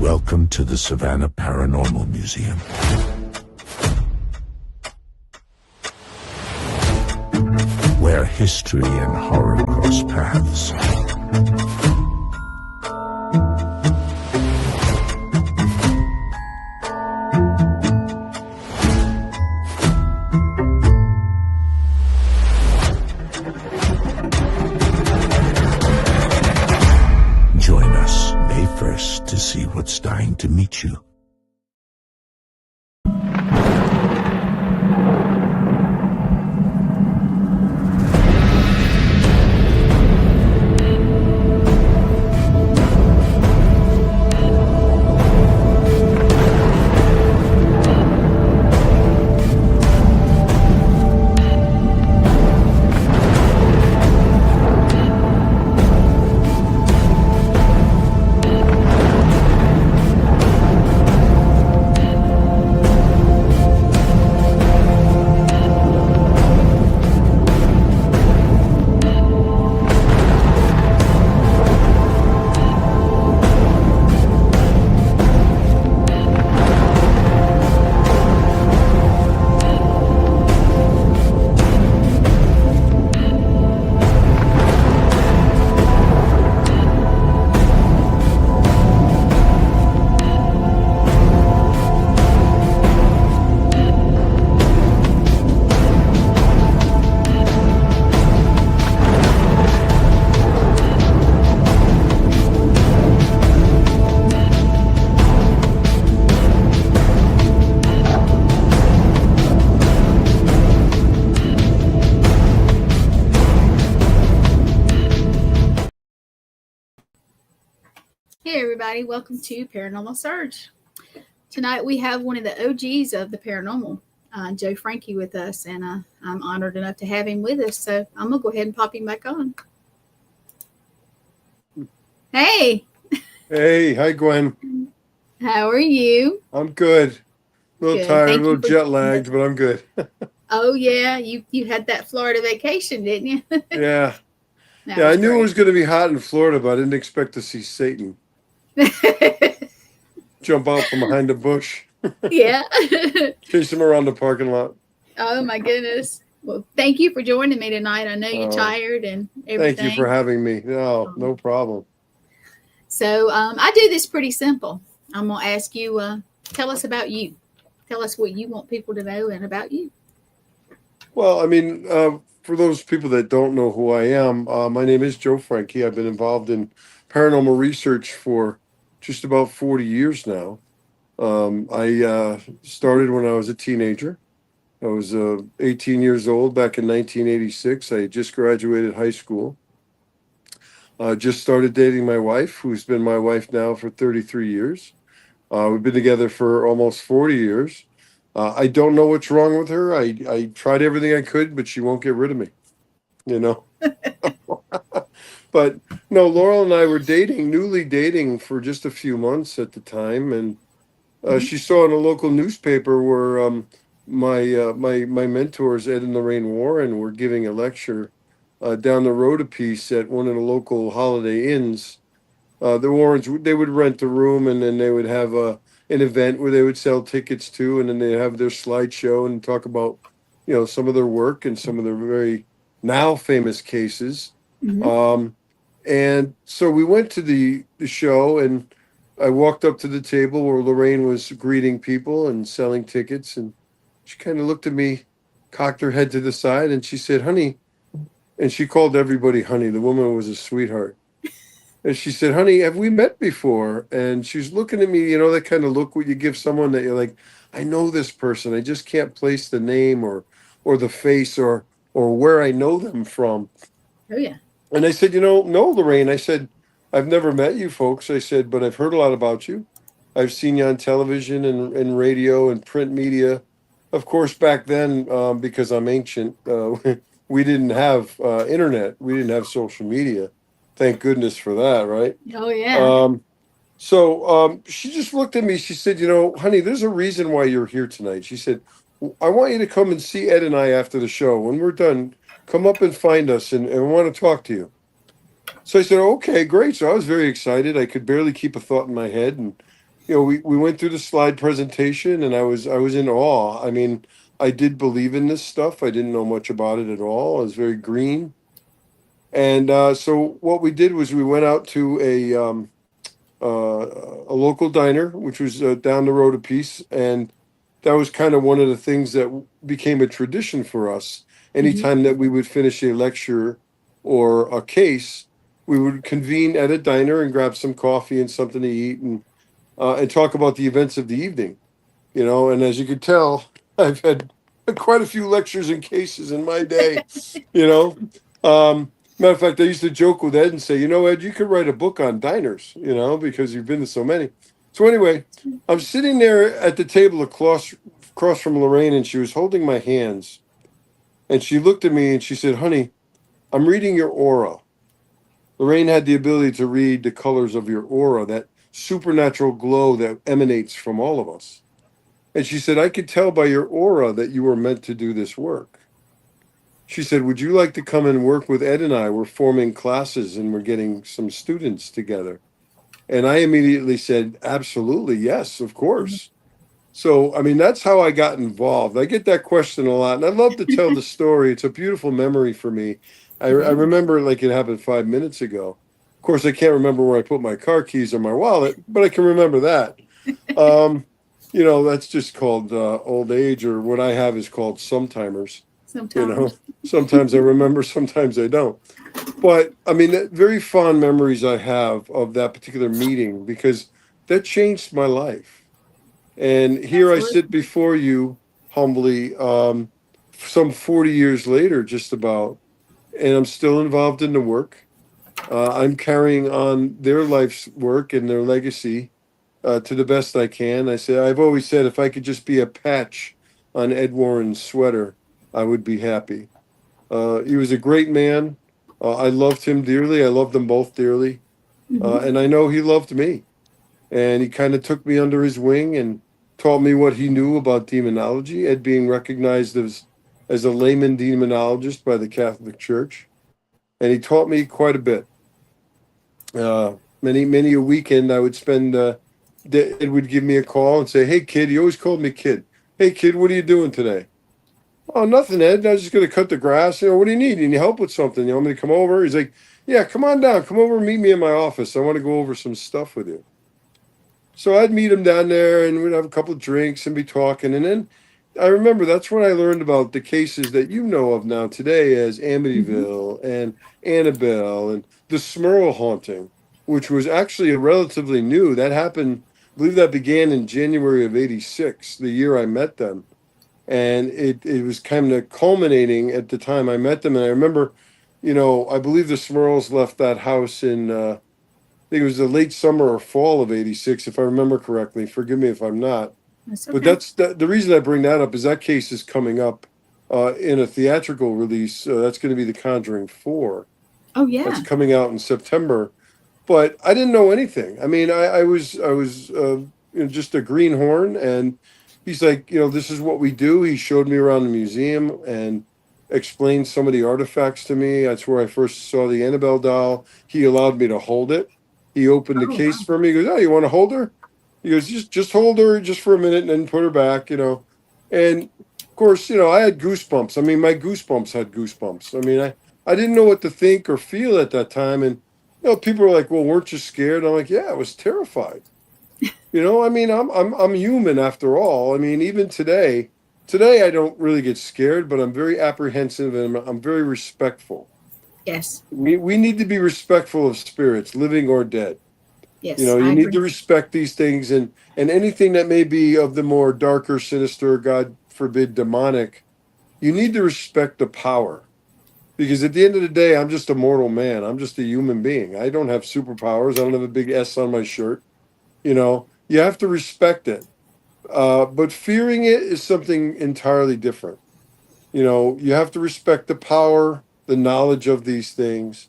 Welcome to the Savannah Paranormal Museum. Where history and horror cross paths. Join us May 1st to see what's dying to meet you. Hey everybody, welcome to Paranormal Surge. Tonight we have one of the OGs of the paranormal, Joe Franke, with us, and I'm honored enough to have him with us, so I'm going to go ahead and pop him back on. Hey! Hey, hi Gwen. How are you? I'm good. A little Good. tired, Thank a little you for jet lagged, but I'm good. Oh yeah, you had that Florida vacation, didn't you? Yeah. That Yeah, I was knew it great. was going to be hot in Florida, but I didn't expect to see Satan jump out from behind a bush. Yeah. Chase him around the parking lot. Oh my goodness. Well, thank you for joining me tonight. I know you're Oh, tired and everything. Thank you for having me. No problem. So I do this pretty simple. I'm going to ask you, tell us about you. Tell us what you want people to know and about you. Well, I mean, for those people that don't know who I am, my name is Joe Franke. I've been involved in paranormal research for just about 40 years now. I started when I was a teenager. I was 18 years old back in 1986. I had just graduated high school. Just started dating my wife, who's been my wife now for 33 years. We've been together for almost 40 years. I don't know what's wrong with her. I tried everything I could, but she won't get rid of me, you know. But no, Laurel and I were newly dating for just a few months at the time, and she saw in a local newspaper where my mentors, Ed and Lorraine Warren, were giving a lecture down the road a piece at one of the local Holiday Inns. The Warrens, they would rent a room, and then they would have an event where they would sell tickets to, and then they'd have their slideshow and talk about some of their work and some of their very now famous cases. Mm-hmm. And so we went to the show, and I walked up to the table where Lorraine was greeting people and selling tickets. And she kind of looked at me, cocked her head to the side, and she said, "Honey," and she called everybody honey. The woman was a sweetheart. And she said, "Honey, have we met before?" And she's looking at me, that kind of look what you give someone that you're like, "I know this person. I just can't place the name or the face or where I know them from." Oh, yeah. And I said, "No, Lorraine." I said, "I've never met you folks." I said, "But I've heard a lot about you. I've seen you on television and radio and print media. Of course, back then, because I'm ancient, we didn't have internet. We didn't have social media. Thank goodness for that, right?" Oh, yeah. So she just looked at me. She said, "Honey, there's a reason why you're here tonight." She said, "I want you to come and see Ed and I after the show. When we're done, come up and find us, and we want to talk to you." So I said, "Okay, great." So I was very excited. I could barely keep a thought in my head. And, we went through the slide presentation, and I was in awe. I mean, I did believe in this stuff. I didn't know much about it at all. I was very green. And so what we did was we went out to a local diner, which was down the road a piece. And that was kind of one of the things that became a tradition for us. Anytime that we would finish a lecture or a case, we would convene at a diner and grab some coffee and something to eat and talk about the events of the evening. And as you could tell, I've had quite a few lectures and cases in my day. you know. Matter of fact, I used to joke with Ed and say, "Ed, you could write a book on diners, because you've been to so many." So anyway, I'm sitting there at the table across from Lorraine, and she was holding my hands. And she looked at me and she said, "Honey, I'm reading your aura." Lorraine had the ability to read the colors of your aura, that supernatural glow that emanates from all of us. And she said, "I could tell by your aura that you were meant to do this work." She said, "Would you like to come and work with Ed and I? We're forming classes and we're getting some students together." And I immediately said, "Absolutely, yes, of course." So, I mean, that's how I got involved. I get that question a lot, and I love to tell the story. It's a beautiful memory for me. I remember it like it happened 5 minutes ago. Of course, I can't remember where I put my car keys or my wallet, but I can remember that. That's just called old age, or what I have is called sometimers. Sometimes. Sometimes I remember, sometimes I don't. But, I mean, very fond memories I have of that particular meeting, because that changed my life. And here I sit before you humbly, some 40 years later, just about, and I'm still involved in the work. I'm carrying on their life's work and their legacy to the best I can. I've always said, if I could just be a patch on Ed Warren's sweater, I would be happy. He was a great man. I loved him dearly. I loved them both dearly. And I know he loved me. And he kind of took me under his wing and taught me what he knew about demonology, Ed being recognized as a layman demonologist by the Catholic Church. And he taught me quite a bit. Many a weekend I would spend, Ed would give me a call and say, "Hey, kid," he always called me kid. "Hey, kid, what are you doing today?" "Oh, nothing, Ed. I was just going to cut the grass. What do you need? You need help with something? You want me to come over?" He's like, "Yeah, come on down. Come over and meet me in my office. I want to go over some stuff with you." So I'd meet him down there, and we'd have a couple of drinks and be talking. And then I remember that's when I learned about the cases that you know of now today as Amityville and Annabelle and the Smurl haunting, which was actually a relatively new. That happened, I believe that began in January of '86, the year I met them. And it was kind of culminating at the time I met them. And I remember, I believe the Smurls left that house in I think it was the late summer or fall of '86, if I remember correctly. Forgive me if I'm not. That's okay. But that's the reason I bring that up is that case is coming up in a theatrical release. That's going to be The Conjuring 4. Oh, yeah. That's coming out in September. But I didn't know anything. I mean, I was just a greenhorn, and he's like, "This is what we do." He showed me around the museum and explained some of the artifacts to me. That's where I first saw the Annabelle doll. He allowed me to hold it. He opened the case for me. He goes, "Oh, you want to hold her?" He goes, just hold her just for a minute and then put her back, And Of course, I had goosebumps. I mean, my goosebumps had goosebumps. I mean, I didn't know what to think or feel at that time. And, people were like, well, weren't you scared? I'm like, yeah, I was terrified. I mean, I'm human after all. I mean, even today I don't really get scared, but I'm very apprehensive and I'm very respectful. Yes. We need to be respectful of spirits, living or dead. Yes, You I need agree. to respect these things, and anything that may be of the more darker, sinister, God forbid, demonic. You need to respect the power, because at the end of the day, I'm just a mortal man. I'm just a human being. I don't have superpowers. I don't have a big S on my shirt. You have to respect it. But fearing it is something entirely different. You have to respect the power, the knowledge of these things.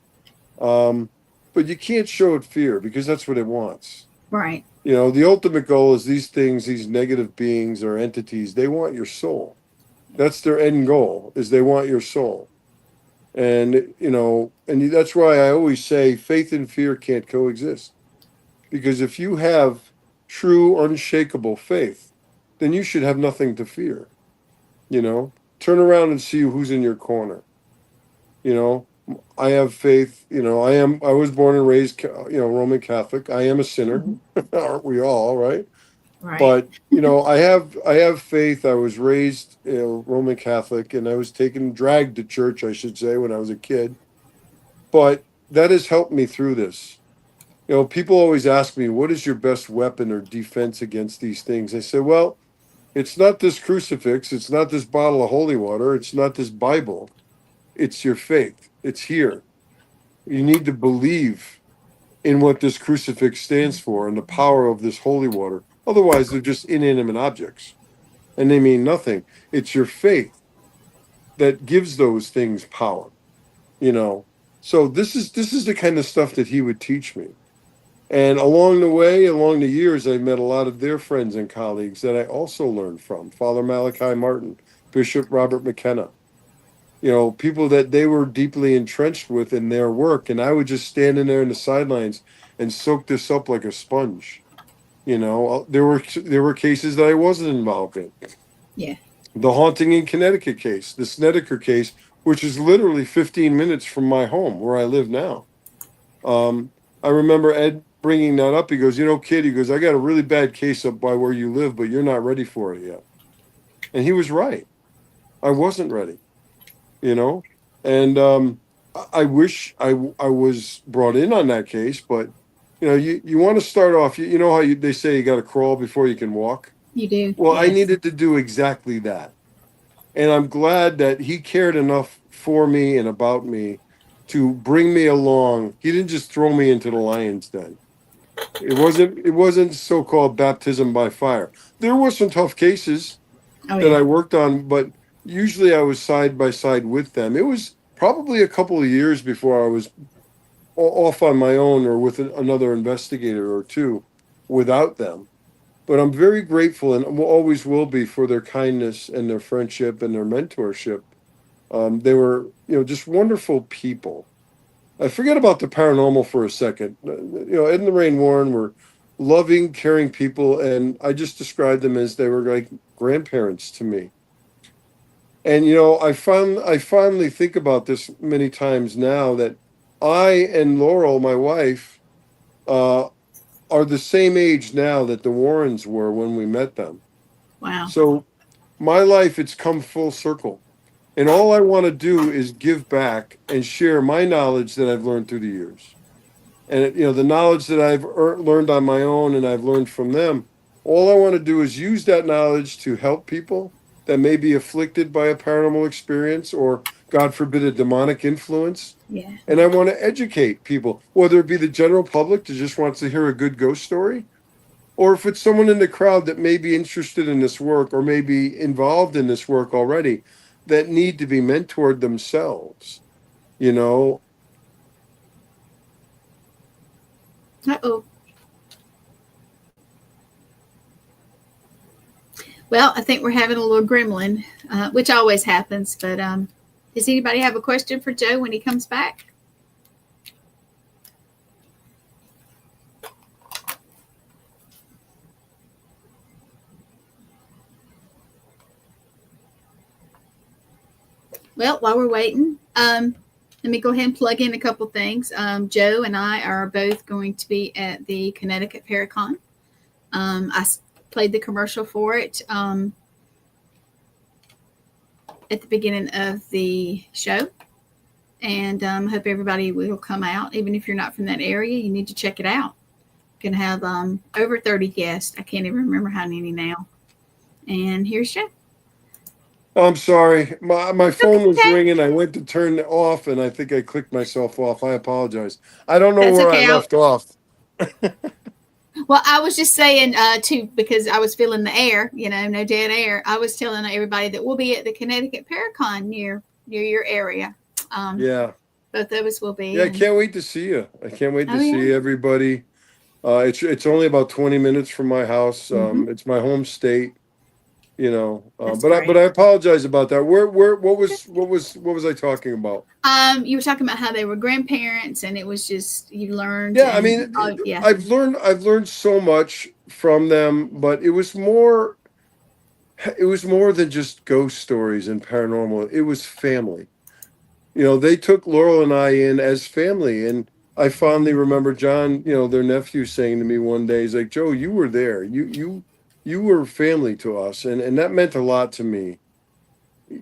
Um, but you can't show it fear because that's what it wants. Right. The ultimate goal is these things, these negative beings or entities, they want your soul. That's their end goal, is they want your soul. And, and that's why I always say faith and fear can't coexist. Because if you have true, unshakable faith, then you should have nothing to fear. Turn around and see who's in your corner. You know, I have faith. I was born and raised, Roman Catholic. I am a sinner. Mhm. Aren't we all, right? Right. But, I have faith. I was raised, Roman Catholic, and I was dragged to church, I should say, when I was a kid. But that has helped me through this. People always ask me, what is your best weapon or defense against these things? I say, well, it's not this crucifix. It's not this bottle of holy water. It's not this Bible. It's your faith. It's here. You need to believe in what this crucifix stands for and the power of this holy water. Otherwise, they're just inanimate objects and they mean nothing. It's your faith that gives those things power, you know. So this is the kind of stuff that he would teach me. And along the way, along the years, I met a lot of their friends and colleagues that I also learned from. Father Malachi Martin, Bishop Robert McKenna, people that they were deeply entrenched with in their work. And I would just stand in there in the sidelines and soak this up like a sponge. There were cases that I wasn't involved in. Yeah. The haunting in Connecticut case, the Snedeker case, which is literally 15 minutes from my home where I live now. I remember Ed bringing that up. He goes, kid, he goes, I got a really bad case up by where you live, but you're not ready for it yet. And he was right. I wasn't ready, and I wish I was brought in on that case, but you want to start off, you know how they say you got to crawl before you can walk. You do. Well, I Yes. needed to do exactly that. And I'm glad that he cared enough for me and about me to bring me along. He didn't just throw me into the lion's den. It wasn't so-called baptism by fire. There were some tough cases Oh that yeah. I worked on, but usually I was side by side with them. It was probably a couple of years before I was off on my own or with another investigator or two without them. But I'm very grateful and always will be for their kindness and their friendship and their mentorship. They were, just wonderful people. I forget about the paranormal for a second. Ed and Lorraine Warren were loving, caring people, and I just described them as they were like grandparents to me. And I finally think about this many times now that I and Laurel, my wife, uh, are the same age now that the Warrens were when we met them. Wow. So my life, it's come full circle. And all I want to do is give back and share my knowledge that I've learned through the years. And, the knowledge that I've learned on my own and I've learned from them, all I want to do is use that knowledge to help people that may be afflicted by a paranormal experience or, God forbid, a demonic influence. Yeah. And I want to educate people, whether it be the general public that just wants to hear a good ghost story, or if it's someone in the crowd that may be interested in this work or may be involved in this work already that need to be mentored themselves, you know. Uh-oh. Well, I think we're having a little gremlin, which always happens. But does anybody have a question for Joe when he comes back? Well, while we're waiting, let me go ahead and plug in a couple things. Joe and I are both going to be at the Connecticut Paracon. Played the commercial for it at the beginning of the show. And hope everybody will come out. Even if you're not from that area, you need to check it out. Going to have over 30 guests. I can't even remember how many now. And here's Joe. I'm sorry. My phone was Okay. ringing. I went to turn it off, and I think I clicked myself off. I apologize. I don't know That's where okay. I left off. Well, I was just saying, too, because I was feeling the air, no dead air. I was telling everybody that we'll be at the Connecticut Paracon near your area. Yeah. Both of us will be. Yeah, I can't wait to see you. I can't wait to see yeah. everybody. It's only about 20 minutes from my house. It's my home state, but I apologize about that. What was I talking about? You were talking about how they were grandparents, and it was just you learned. Yeah, I mean, I've learned so much from them, but it was more than just ghost stories and paranormal. It was family. They took Laurel and I in as family, and I fondly remember John, their nephew, saying to me one day, he's like, "Joe, you were there. You were family to us," and that meant a lot to me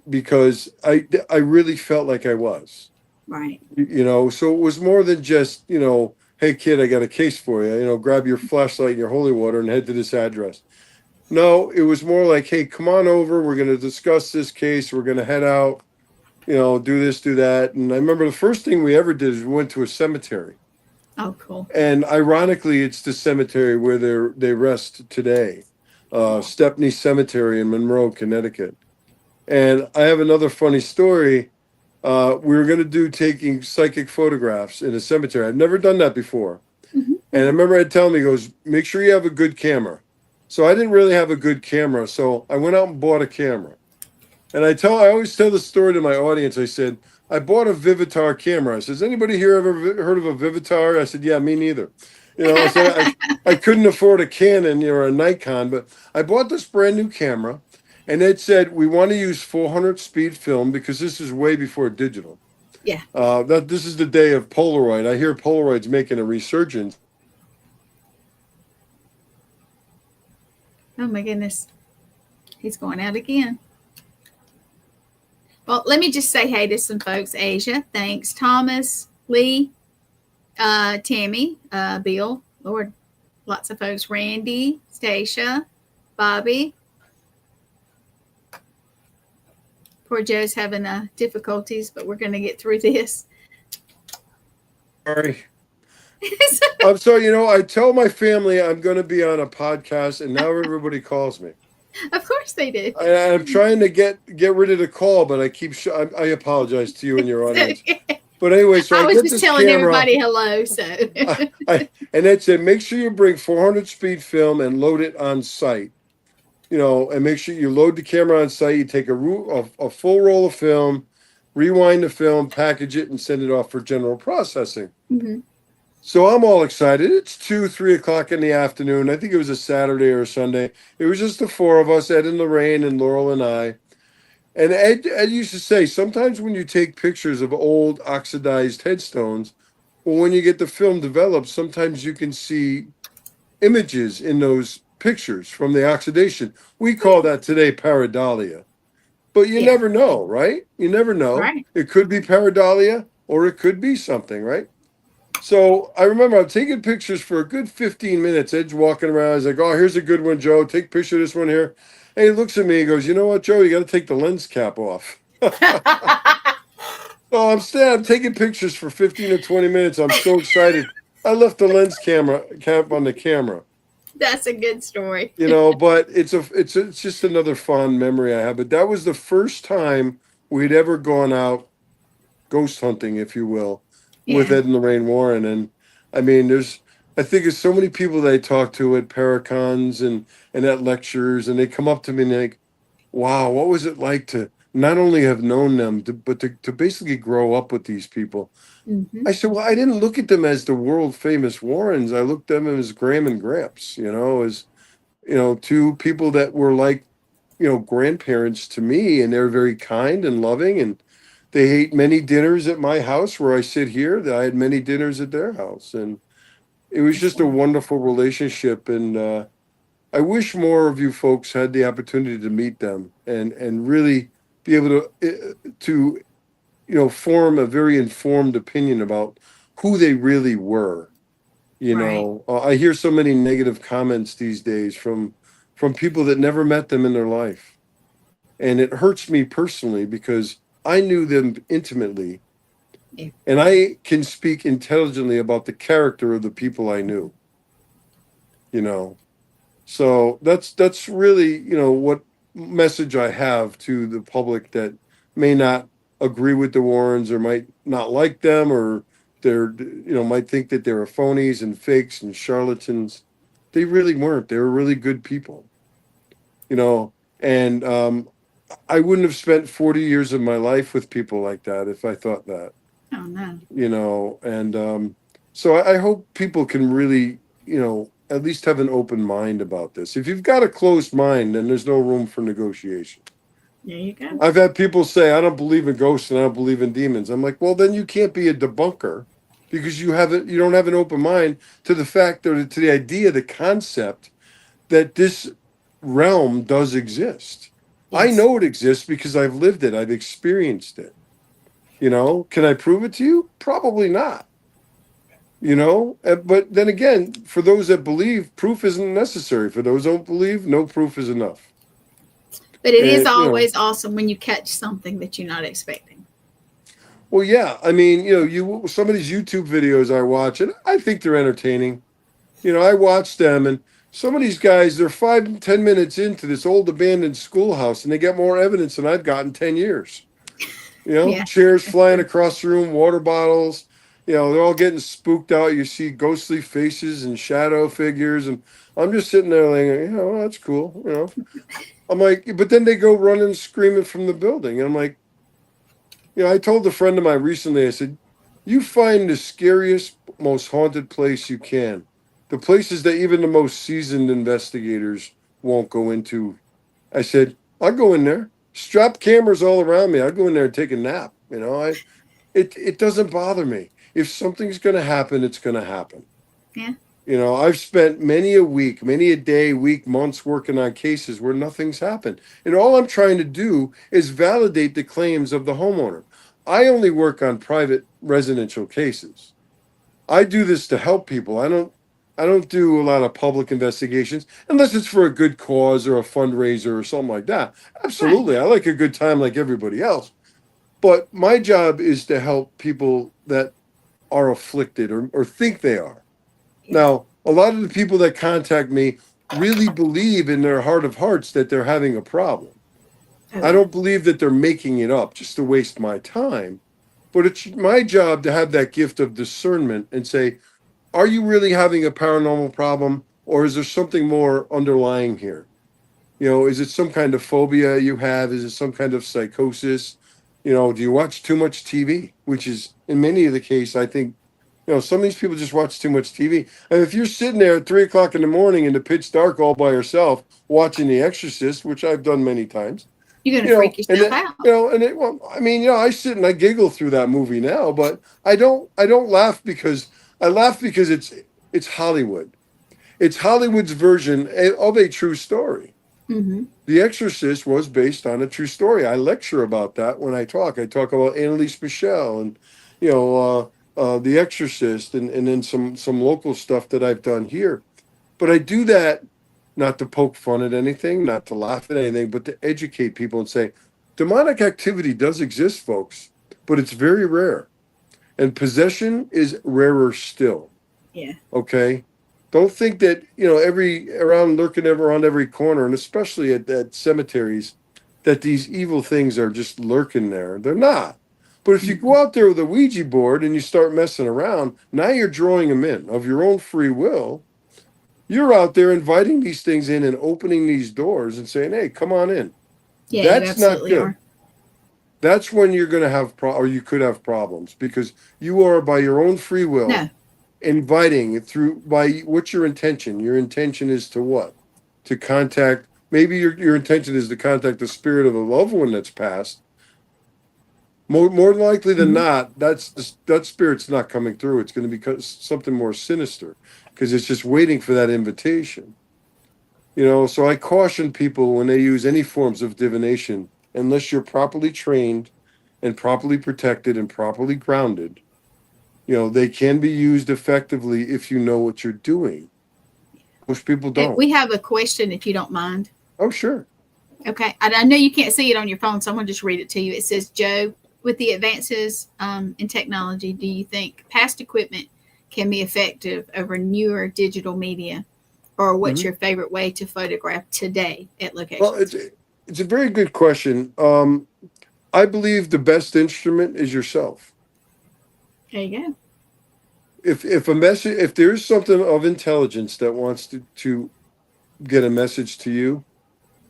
because I really felt like I was. Right. So it was more than just, hey kid, I got a case for you. Grab your flashlight and your holy water and head to this address. No, it was more like, hey, come on over. We're going to discuss this case. We're going to head out. Do this, do that. And I remember the first thing we ever did is we went to a cemetery. Oh, cool. And ironically, it's the cemetery where they rest today, Stepney Cemetery in Monroe, Connecticut. And I have another funny story. We were going to do taking psychic photographs in a cemetery. I've never done that before. Mm-hmm. And I remember Ed telling me, he goes, make sure you have a good camera. So I didn't really have a good camera. So I went out and bought a camera. And I always tell the story to my audience. I said, I bought a Vivitar camera. I said, has anybody here ever heard of a Vivitar? I said, yeah, me neither. So I couldn't afford a Canon or a Nikon, but I bought this brand new camera, and it said, we want to use 400 speed film because this is way before digital. Yeah. This is the day of Polaroid. I hear Polaroid's making a resurgence. Oh my goodness. He's going out again. Well, let me just say hey to some folks. Asia, thanks. Thomas, Lee, Tammy, Bill, Lord, lots of folks. Randy, Stacia, Bobby. Poor Joe's having difficulties, but we're going to get through this. Sorry. I'm sorry. I tell my family I'm going to be on a podcast, and now everybody calls me. Of course they do. I'm trying to get rid of the call, but I keep. I apologize to you and your audience. But anyway, so I was just telling everybody hello. So and that said, make sure you bring 400 speed film and load it on site. And make sure you load the camera on site. You take a full roll of film, rewind the film, package it, and send it off for general processing. Mm-hmm. So I'm all excited. It's 3 o'clock in the afternoon. I think it was a Saturday or a Sunday. It was just the four of us, Ed and Lorraine and Laurel and I. And Ed used to say, sometimes when you take pictures of old oxidized headstones, or when you get the film developed, sometimes you can see images in those pictures from the oxidation. We call that today pareidolia. But you never know, right? You never know. Right. It could be pareidolia or it could be something, right? So I remember I'm taking pictures for a good 15 minutes. Ed's walking around. He's like, oh, here's a good one, Joe. Take a picture of this one here. And he looks at me and goes, you know what, Joe? You got to take the lens cap off. So I'm taking pictures for 15 or 20 minutes. I'm so excited. I left the lens cap on the camera. That's a good story. But it's just another fond memory I have. But that was the first time we'd ever gone out ghost hunting, if you will, with Ed and Lorraine Warren. And I mean, I think there's so many people that I talk to at Paracons and at lectures, and they come up to me and they're like, wow, what was it like to not only have known them, but to basically grow up with these people? Mm-hmm. I said, well, I didn't look at them as the world famous Warrens. I looked at them as Graham and Gramps, as, two people that were like, grandparents to me, and they're very kind and loving. And They ate many dinners at my house where I sit here. I had many dinners at their house, and it was That's just a wonderful relationship. And I wish more of you folks had the opportunity to meet them and really be able to form a very informed opinion about who they really were. right. I hear so many negative comments these days from people that never met them in their life, and it hurts me personally because I knew them intimately, Yeah. and I can speak intelligently about the character of the people I knew. You know, so that's really what message I have to the public that may not agree with the Warrens or might not like them, or might think that they're phonies and fakes and charlatans. They really weren't. They were really good people. You know, and I wouldn't have spent 40 years of my life with people like that if I thought that. Oh no. And so I hope people can really, at least have an open mind about this. If you've got a closed mind, then there's no room for negotiation. There you go. I've had people say, I don't believe in ghosts and I don't believe in demons. I'm like, well, then you can't be a debunker because you don't have an open mind to the fact, or to the idea, the concept that this realm does exist. I Yes. know it exists because I've lived it. I've experienced it. Can I prove it to you? Probably not. But then again, for those that believe, proof isn't necessary. For those who don't believe, no proof is enough. But it is And, always awesome when you catch something that you're not expecting. well, yeah. I mean, some of these YouTube videos I watch, and I think they're entertaining. I watch them, and some of these guys, they're 5 to 10 minutes into this old abandoned schoolhouse, and they get more evidence than I've got in 10 years. Yeah. Chairs flying across the room, water bottles. They're all getting spooked out. You see ghostly faces and shadow figures, and I'm just sitting there like, that's cool. I'm like, but then they go running, screaming from the building, and I'm like, I told a friend of mine recently, I said, you find the scariest, most haunted place you can. The places that even the most seasoned investigators won't go into. I said, I'll go in there. Strap cameras all around me. I'll go in there and take a nap. It doesn't bother me. If something's going to happen, it's going to happen. Yeah. I've spent many a week, many a day, week, months working on cases where nothing's happened. And all I'm trying to do is validate the claims of the homeowner. I only work on private residential cases. I do this to help people. I don't do a lot of public investigations unless it's for a good cause or a fundraiser or something like that. Absolutely. Right. I like a good time like everybody else. But my job is to help people that are afflicted or think they are. Yeah. Now, a lot of the people that contact me really believe in their heart of hearts that they're having a problem. Oh, I don't believe that they're making it up just to waste my time. But it's my job to have that gift of discernment and say, are you really having a paranormal problem, or is there something more underlying here? Is it some kind of phobia you have? Is it some kind of psychosis? Do you watch too much TV? Which is, in many of the case, I think, some of these people just watch too much TV. And if you're sitting there at 3 o'clock in the morning in the pitch dark all by yourself watching The Exorcist, which I've done many times, you're going to freak yourself out. well, I mean, I sit and I giggle through that movie now, but I don't laugh because it's Hollywood. It's Hollywood's version of a true story. Mm-hmm. The Exorcist was based on a true story. I lecture about that when I talk. I talk about Annalise Michelle and, The Exorcist and then some local stuff that I've done here. But I do that not to poke fun at anything, not to laugh at anything, but to educate people and say, demonic activity does exist, folks, but it's very rare. And possession is rarer still. Yeah. Okay? Don't think that, lurking around every corner, and especially at cemeteries, that these evil things are just lurking there. They're not. But if you go out there with a Ouija board and you start messing around, now you're drawing them in of your own free will. You're out there inviting these things in and opening these doors and saying, hey, come on in. Yeah, That's not good. are. That's when you're going to have or you could have problems, because you are, by your own free will, inviting by what's your intention? Your intention is to what? To contact, maybe your intention is to contact the spirit of a loved one that's passed. More likely than Mhm. not, that spirit's not coming through. It's going to be something more sinister because it's just waiting for that invitation. So I caution people when they use any forms of divination, unless you're properly trained and properly protected and properly grounded, they can be used effectively if you know what you're doing. Most people Hey, don't. we have a question if you don't mind. Oh, sure. Okay. I know you can't see it on your phone, so I'm going to just read it to you. It says, Joe, with the advances in technology, do you think past equipment can be effective over newer digital media? Or what's Hmm. your favorite way to photograph today at Well, locations? it's a very good question. I believe the best instrument is yourself. There you go. If there is something of intelligence that wants to get a message to you,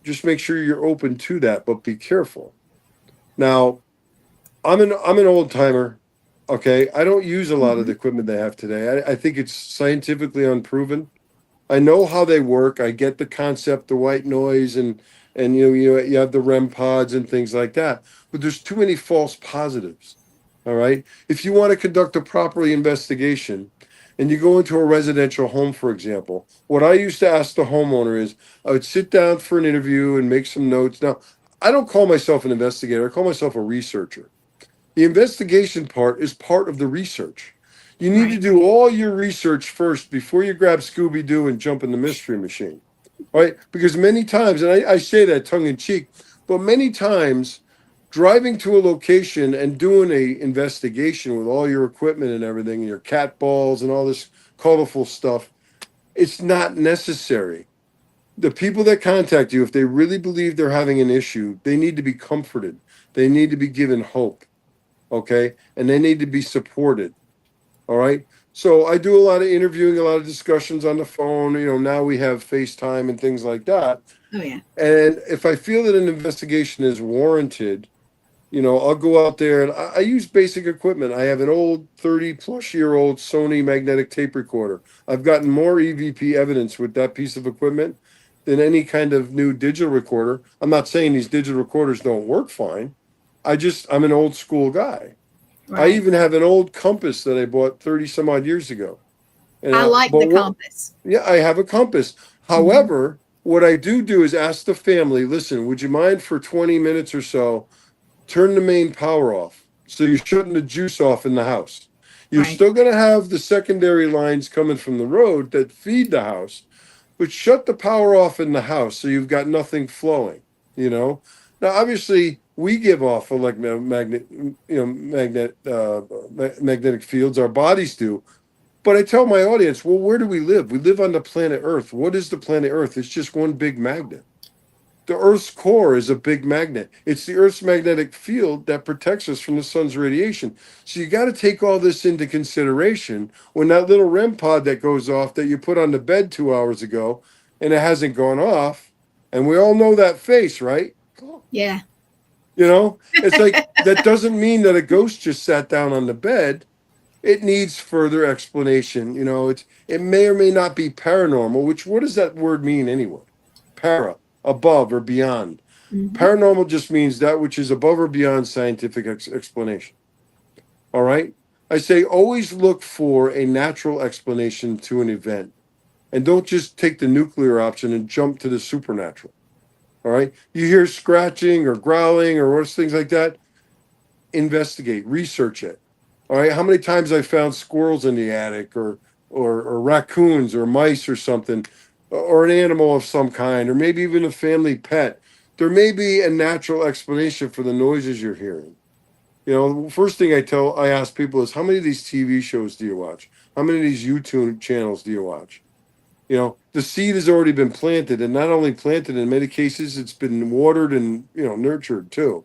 just make sure you're open to that, but be careful. Now, I'm an old timer. Okay, I don't use a lot of Mm-hmm. the equipment they have today. I think it's scientifically unproven. I know how they work. I get the concept, the white noise, and you have the REM pods and things like that. But there's too many false positives. All right. If you want to conduct a proper investigation, and you go into a residential home, for example, what I used to ask the homeowner is, I would sit down for an interview and make some notes. Now, I don't call myself an investigator. I call myself a researcher. The investigation part is part of the research. You need to Right. do all your research first before you grab Scooby Doo and jump in the mystery machine, right? Because many times, and I say that tongue in cheek, but many times driving to a location and doing a investigation with all your equipment and everything, and your cat balls and all this colorful stuff, it's not necessary. The people that contact you, if they really believe they're having an issue, they need to be comforted. They need to be given hope. Okay. And they need to be supported. All right. So I do a lot of interviewing, a lot of discussions on the phone. Now we have FaceTime and things like that. Oh, yeah. And if I feel that an investigation is warranted, I'll go out there and I use basic equipment. I have an old 30-plus-year-old Sony magnetic tape recorder. I've gotten more EVP evidence with that piece of equipment than any kind of new digital recorder. I'm not saying these digital recorders don't work fine. I'm an old school guy. I Right. even have an old compass that I bought 30 some odd years ago. And I like but the what compass. Yeah, I have a compass. Mm-hmm. However, what I do is ask the family, listen, would you mind for 20 minutes or so, turn the main power off? So you're shutting the juice off in the house. You're Right. still going to have the secondary lines coming from the road that feed the house, but shut the power off in the house so you've got nothing flowing, you know? Now, obviously, we give off magnetic fields, our bodies do. But I tell my audience, well, where do we live? We live on the planet Earth. What is the planet Earth? It's just one big magnet. The Earth's core is a big magnet. It's the Earth's magnetic field that protects us from the sun's radiation. So you got to take all this into consideration when that little REM pod that goes off that you put on the bed 2 hours ago and it hasn't gone off. And we all know that face, right? Yeah. It's like that doesn't mean that a ghost just sat down on the bed. It needs further explanation. It may or may not be paranormal, which what does that word mean anyway? Para, above or beyond. Mm-hmm. Paranormal just means that which is above or beyond scientific explanation. All right? I say always look for a natural explanation to an event and don't just take the nuclear option and jump to the supernatural. All right? You hear scratching or growling or worse things like that, investigate, research it. All right. How many times I found squirrels in the attic or raccoons or mice or something, or an animal of some kind, or maybe even a family pet. There may be a natural explanation for the noises you're hearing. The first thing I ask people is, how many of these TV shows do you watch? How many of these YouTube channels do you watch? The seed has already been planted, and not only planted, in many cases, it's been watered and, nurtured too.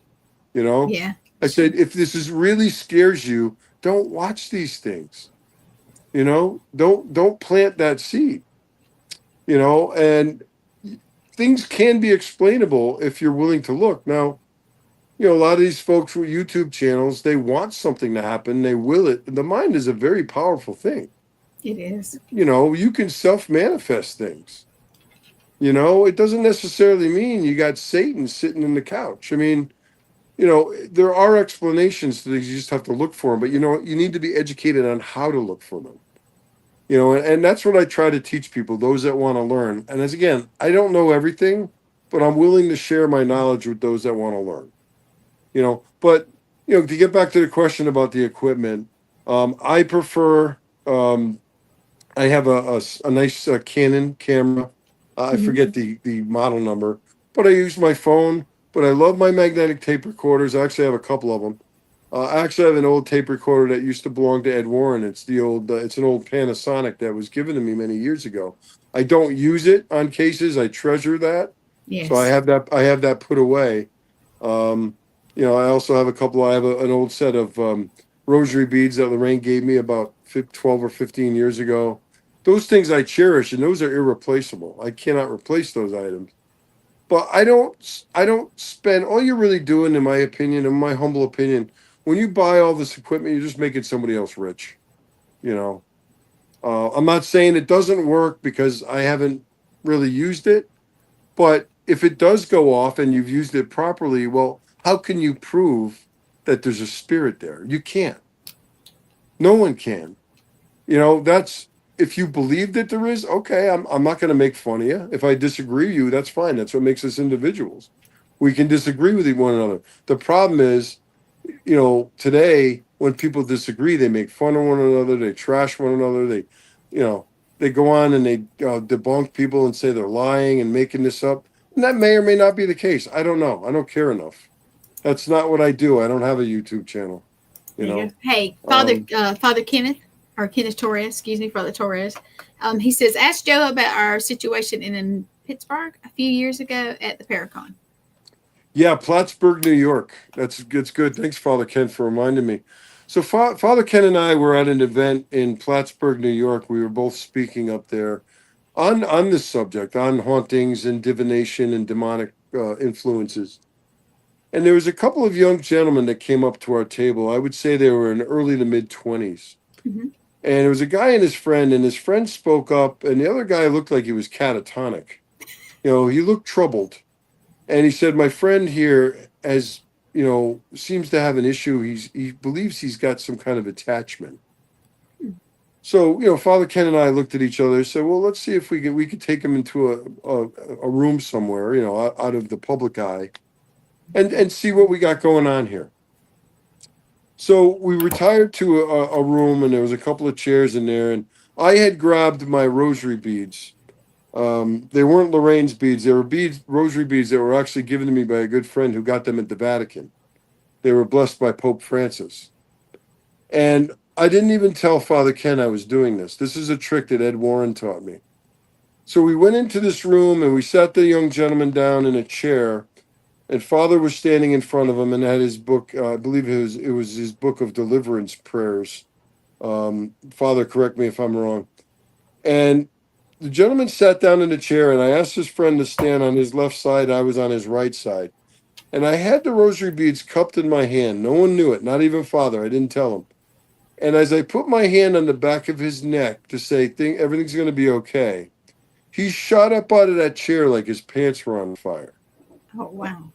You know, Yeah. I said, if this is really scares you, don't watch these things. Don't plant that seed. And things can be explainable if you're willing to look. Now, a lot of these folks with YouTube channels, they want something to happen, they will it. The mind is a very powerful thing. It is. You can self-manifest things. It doesn't necessarily mean you got Satan sitting in the couch. I mean, there are explanations to things. You just have to look for them. But, you need to be educated on how to look for them. And that's what I try to teach people, those that want to learn. And as again, I don't know everything, but I'm willing to share my knowledge with those that want to learn. But to get back to the question about the equipment, I prefer. I have a nice Canon camera. I forget the model number, but I use my phone. But I love my magnetic tape recorders. I actually have a couple of them. I actually have an old tape recorder that used to belong to Ed Warren. It's it's an old Panasonic that was given to me many years ago. I don't use it on cases. I treasure that. So I Yes. have that. I have that put away. I also have a couple. I have an old set of rosary beads that Lorraine gave me about 12 or 15 years ago. Those things I cherish, and those are irreplaceable. I cannot replace those items. But I don't spend. All you're really doing, in my opinion, in my humble opinion, when you buy all this equipment, you're just making somebody else rich. You know, I'm not saying it doesn't work because I haven't really used it, but if it does go off and you've used it properly, well, how can you prove that there's a spirit there? You can't. No one can. That's if you believe that there is, okay, I'm not going to make fun of you. If I disagree with you, that's fine. That's what makes us individuals. We can disagree with one another. The problem is, today when people disagree, they make fun of one another, they trash one another, you know, they go on and they debunk people and say they're lying and making this up. And that may or may not be the case. I don't know. I don't care enough. That's not what I do. I don't have a YouTube channel. You There you know. go. Hey, Um, Father Kenneth, or Kenneth Torres, excuse me, Father Torres. He says, ask Joe about our situation in Pittsburgh a few years ago at the Paracon. Yeah, Plattsburgh, New York. It's good. Thanks, Father Ken, for reminding me. So Father Ken and I were at an event in Plattsburgh, New York. We were both speaking up there on this subject, on hauntings and divination and demonic influences. And there was a couple of young gentlemen that came up to our table. I would say they were in early to mid 20s. Mm-hmm. And it was a guy and his friend spoke up, and the other guy looked like he was catatonic. He looked troubled. And he said, my friend here, seems to have an issue. He believes he's got some kind of attachment. So, Father Ken and I looked at each other and said, well, let's see if we could take him into a room somewhere, out of the public eye and see what we got going on here. So we retired to a room, and there was a couple of chairs in there, and I had grabbed my rosary beads. They weren't Lorraine's beads. They were rosary beads that were actually given to me by a good friend who got them at the Vatican. They were blessed by Pope Francis. And I didn't even tell Father Ken I was doing this. This is a trick that Ed Warren taught me. So we went into this room and we sat the young gentleman down in a chair, and Father was standing in front of him and had his book. I believe it was his book of deliverance prayers. Father, correct me if I'm wrong. And the gentleman sat down in the chair, and I asked his friend to stand on his left side. I was on his right side. And I had the rosary beads cupped in my hand. No one knew it, not even Father. I didn't tell him. And as I put my hand on the back of his neck to say, everything's going to be okay, he shot up out of that chair like his pants were on fire. Oh, wow.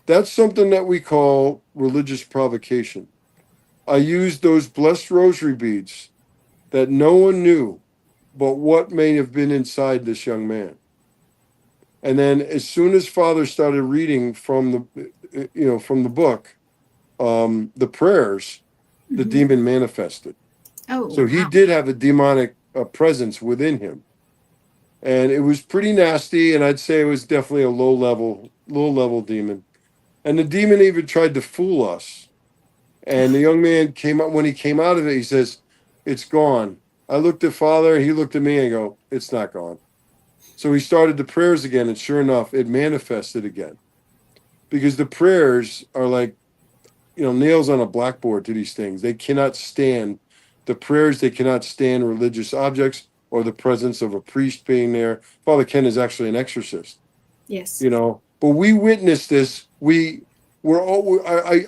That's something that we call religious provocation. I used those blessed rosary beads that no one knew but what may have been inside this young man. And then as soon as Father started reading from the book, the prayers, the demon manifested. Oh, So he wow. did have a demonic presence within him. And it was pretty nasty. And I'd say it was definitely a low level demon. And the demon even tried to fool us. And the young man when he came out of it, he says, it's gone. I looked at Father, he looked at me and go, it's not gone. So he started the prayers again, and sure enough, it manifested again. Because the prayers are like, nails on a blackboard to these things. They cannot stand the prayers, they cannot stand religious objects or the presence of a priest being there. Father Ken is actually an exorcist. Yes. But we witnessed this. I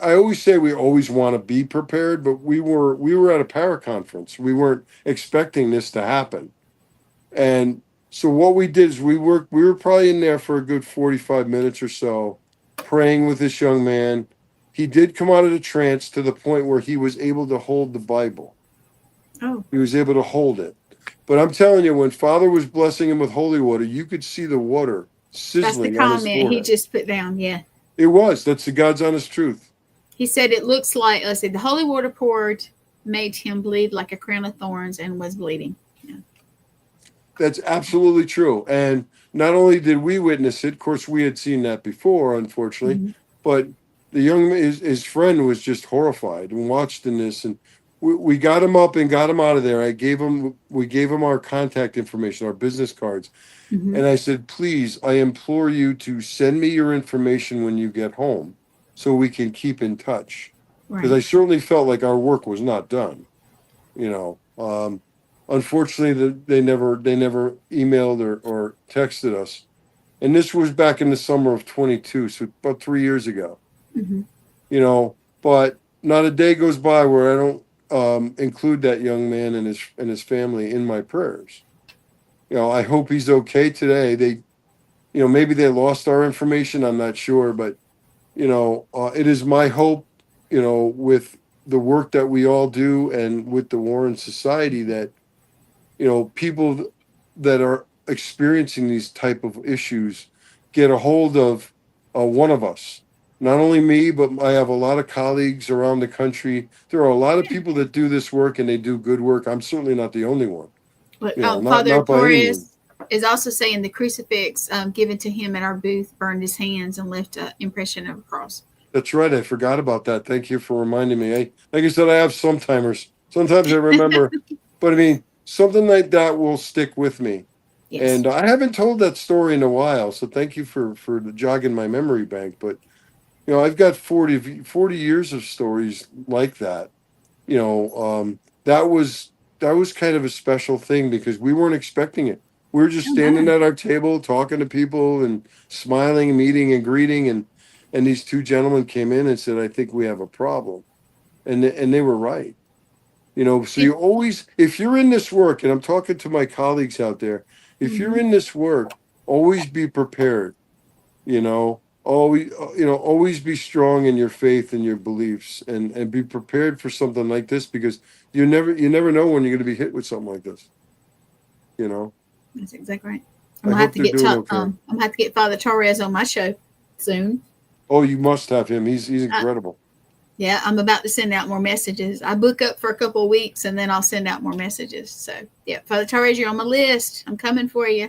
always say we always want to be prepared, but we were at a para conference. We weren't expecting this to happen. And so what we did is we were probably in there for a good 45 minutes or so, praying with this young man. he did come out of the trance to the point where he was able to hold the Bible. Oh. He was able to hold it. But I'm telling you, when Father was blessing him with holy water, you could see the water sizzling That's the on his comment he forehead. just put down. Yeah. It was. That's the God's honest truth. He said it looks like, let's see, the holy water poured made him bleed like a crown of thorns and was bleeding. Yeah. That's absolutely true. And not only did we witness it, of course, we had seen that before, unfortunately, Mm-hmm. but the his friend was just horrified and watched in this. And we got him up and got him out of there. We gave him our contact information, our business cards. Mm-hmm. And I said, please, I implore you to send me your information when you get home so we can keep in touch. Because I certainly felt like our work was not done. Unfortunately, they never emailed or texted us. And this was back in the summer of 22, so about 3 years ago. Mm-hmm. But not a day goes by where I don't include that young man and his family in my prayers. I hope he's okay today. Maybe they lost our information. I'm not sure, but it is my hope, with the work that we all do and with the Warren Society that, people that are experiencing these type of issues get a hold of one of us. Not only me, but I have a lot of colleagues around the country. There are a lot of people that do this work and they do good work. I'm certainly not the only one. But Not Father by any means. Torres is also saying the crucifix given to him at our booth burned his hands and left an impression of a cross. That's right. I forgot about that. Thank you for reminding me. Like I said, I have some-timers. Sometimes I remember, but I mean, something like that will stick with me. Yes. And I haven't told that story in a while, so thank you for jogging my memory bank. But I've got 40 years of stories like that. That was kind of a special thing because we weren't expecting it. We were just standing at our table talking to people and smiling, meeting and greeting, and these two gentlemen came in and said, "I think we have a problem," and they were right. So you always, if you're in this work, and I'm talking to my colleagues out there, if you're in this work, always be prepared. Always be strong in your faith and your beliefs, and be prepared for something like this because you never know when you're going to be hit with something like this. That's exactly right. I'm gonna have to get Father Torres on my show soon. Oh, you must have him. He's incredible. Yeah, I'm about to send out more messages. I book up for a couple of weeks and then I'll send out more messages. So, yeah, Father Torres, you're on my list. I'm coming for you.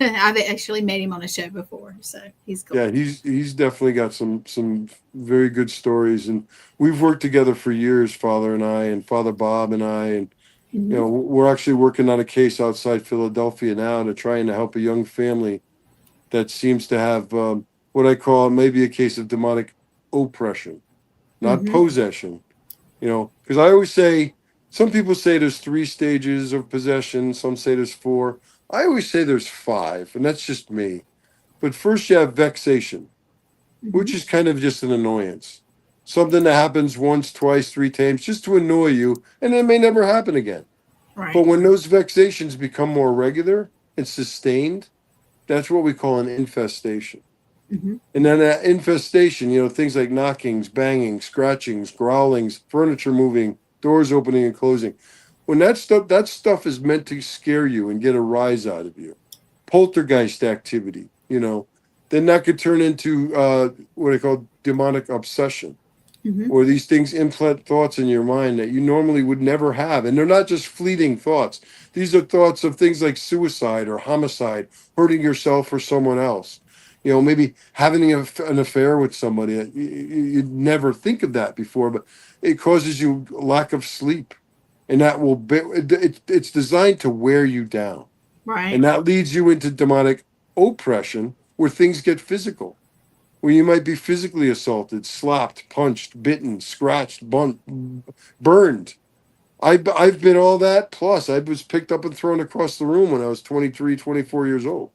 I've actually met him on a show before, so he's cool. Yeah, he's definitely got some very good stories, and we've worked together for years, Father and I, and Father Bob and I, and we're actually working on a case outside Philadelphia now to trying to help a young family that seems to have what I call maybe a case of demonic oppression, not possession. Because I always say, some people say there's 3 stages of possession, some say there's 4. I always say there's 5, and that's just me. But first you have vexation, which is kind of just an annoyance. Something that happens once, twice, 3 times, just to annoy you, and it may never happen again. Right. But when those vexations become more regular and sustained, that's what we call an infestation. And then that infestation, things like knockings, banging, scratchings, growlings, furniture moving, doors opening and closing. When that stuff is meant to scare you and get a rise out of you, poltergeist activity, then that could turn into what I call demonic obsession, where these things implant thoughts in your mind that you normally would never have. And they're not just fleeting thoughts. These are thoughts of things like suicide or homicide, hurting yourself or someone else. Maybe having an affair with somebody. You'd never think of that before, but it causes you a lack of sleep. And that it's designed to wear you down. Right. And that leads you into demonic oppression, where things get physical, where you might be physically assaulted, slapped, punched, bitten, scratched, burned. I've been all that. Plus, I was picked up and thrown across the room when I was 23, 24 years old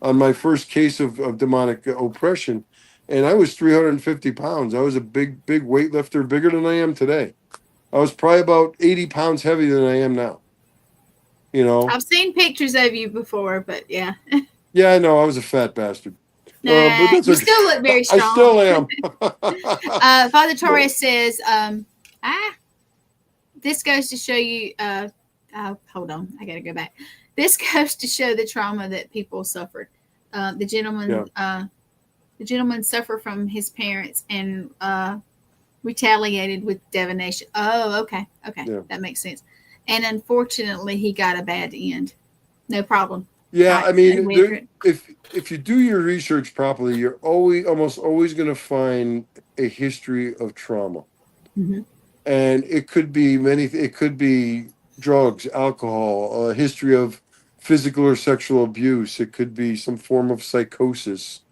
on my first case of demonic oppression. And I was 350 pounds. I was a big weightlifter, bigger than I am today. I was probably about 80 pounds heavier than I am now. I've seen pictures of you before, but yeah. Yeah, I know. I was a fat bastard. But Nah, that's you okay. still look very I strong. still am. Father Torres says, this goes to show you, hold on, I got to go back. This goes to show the trauma that people suffered. The gentleman, Yeah. the gentleman suffered from his parents and retaliated with divination. Oh, okay, Yeah. that makes sense. And unfortunately, he got a bad end. No problem. Yeah, I mean, Winfred. if you do your research properly, you're almost always going to find a history of trauma, Mm-hmm. and it could be many. It could be drugs, alcohol, a history of physical or sexual abuse. It could be some form of psychosis.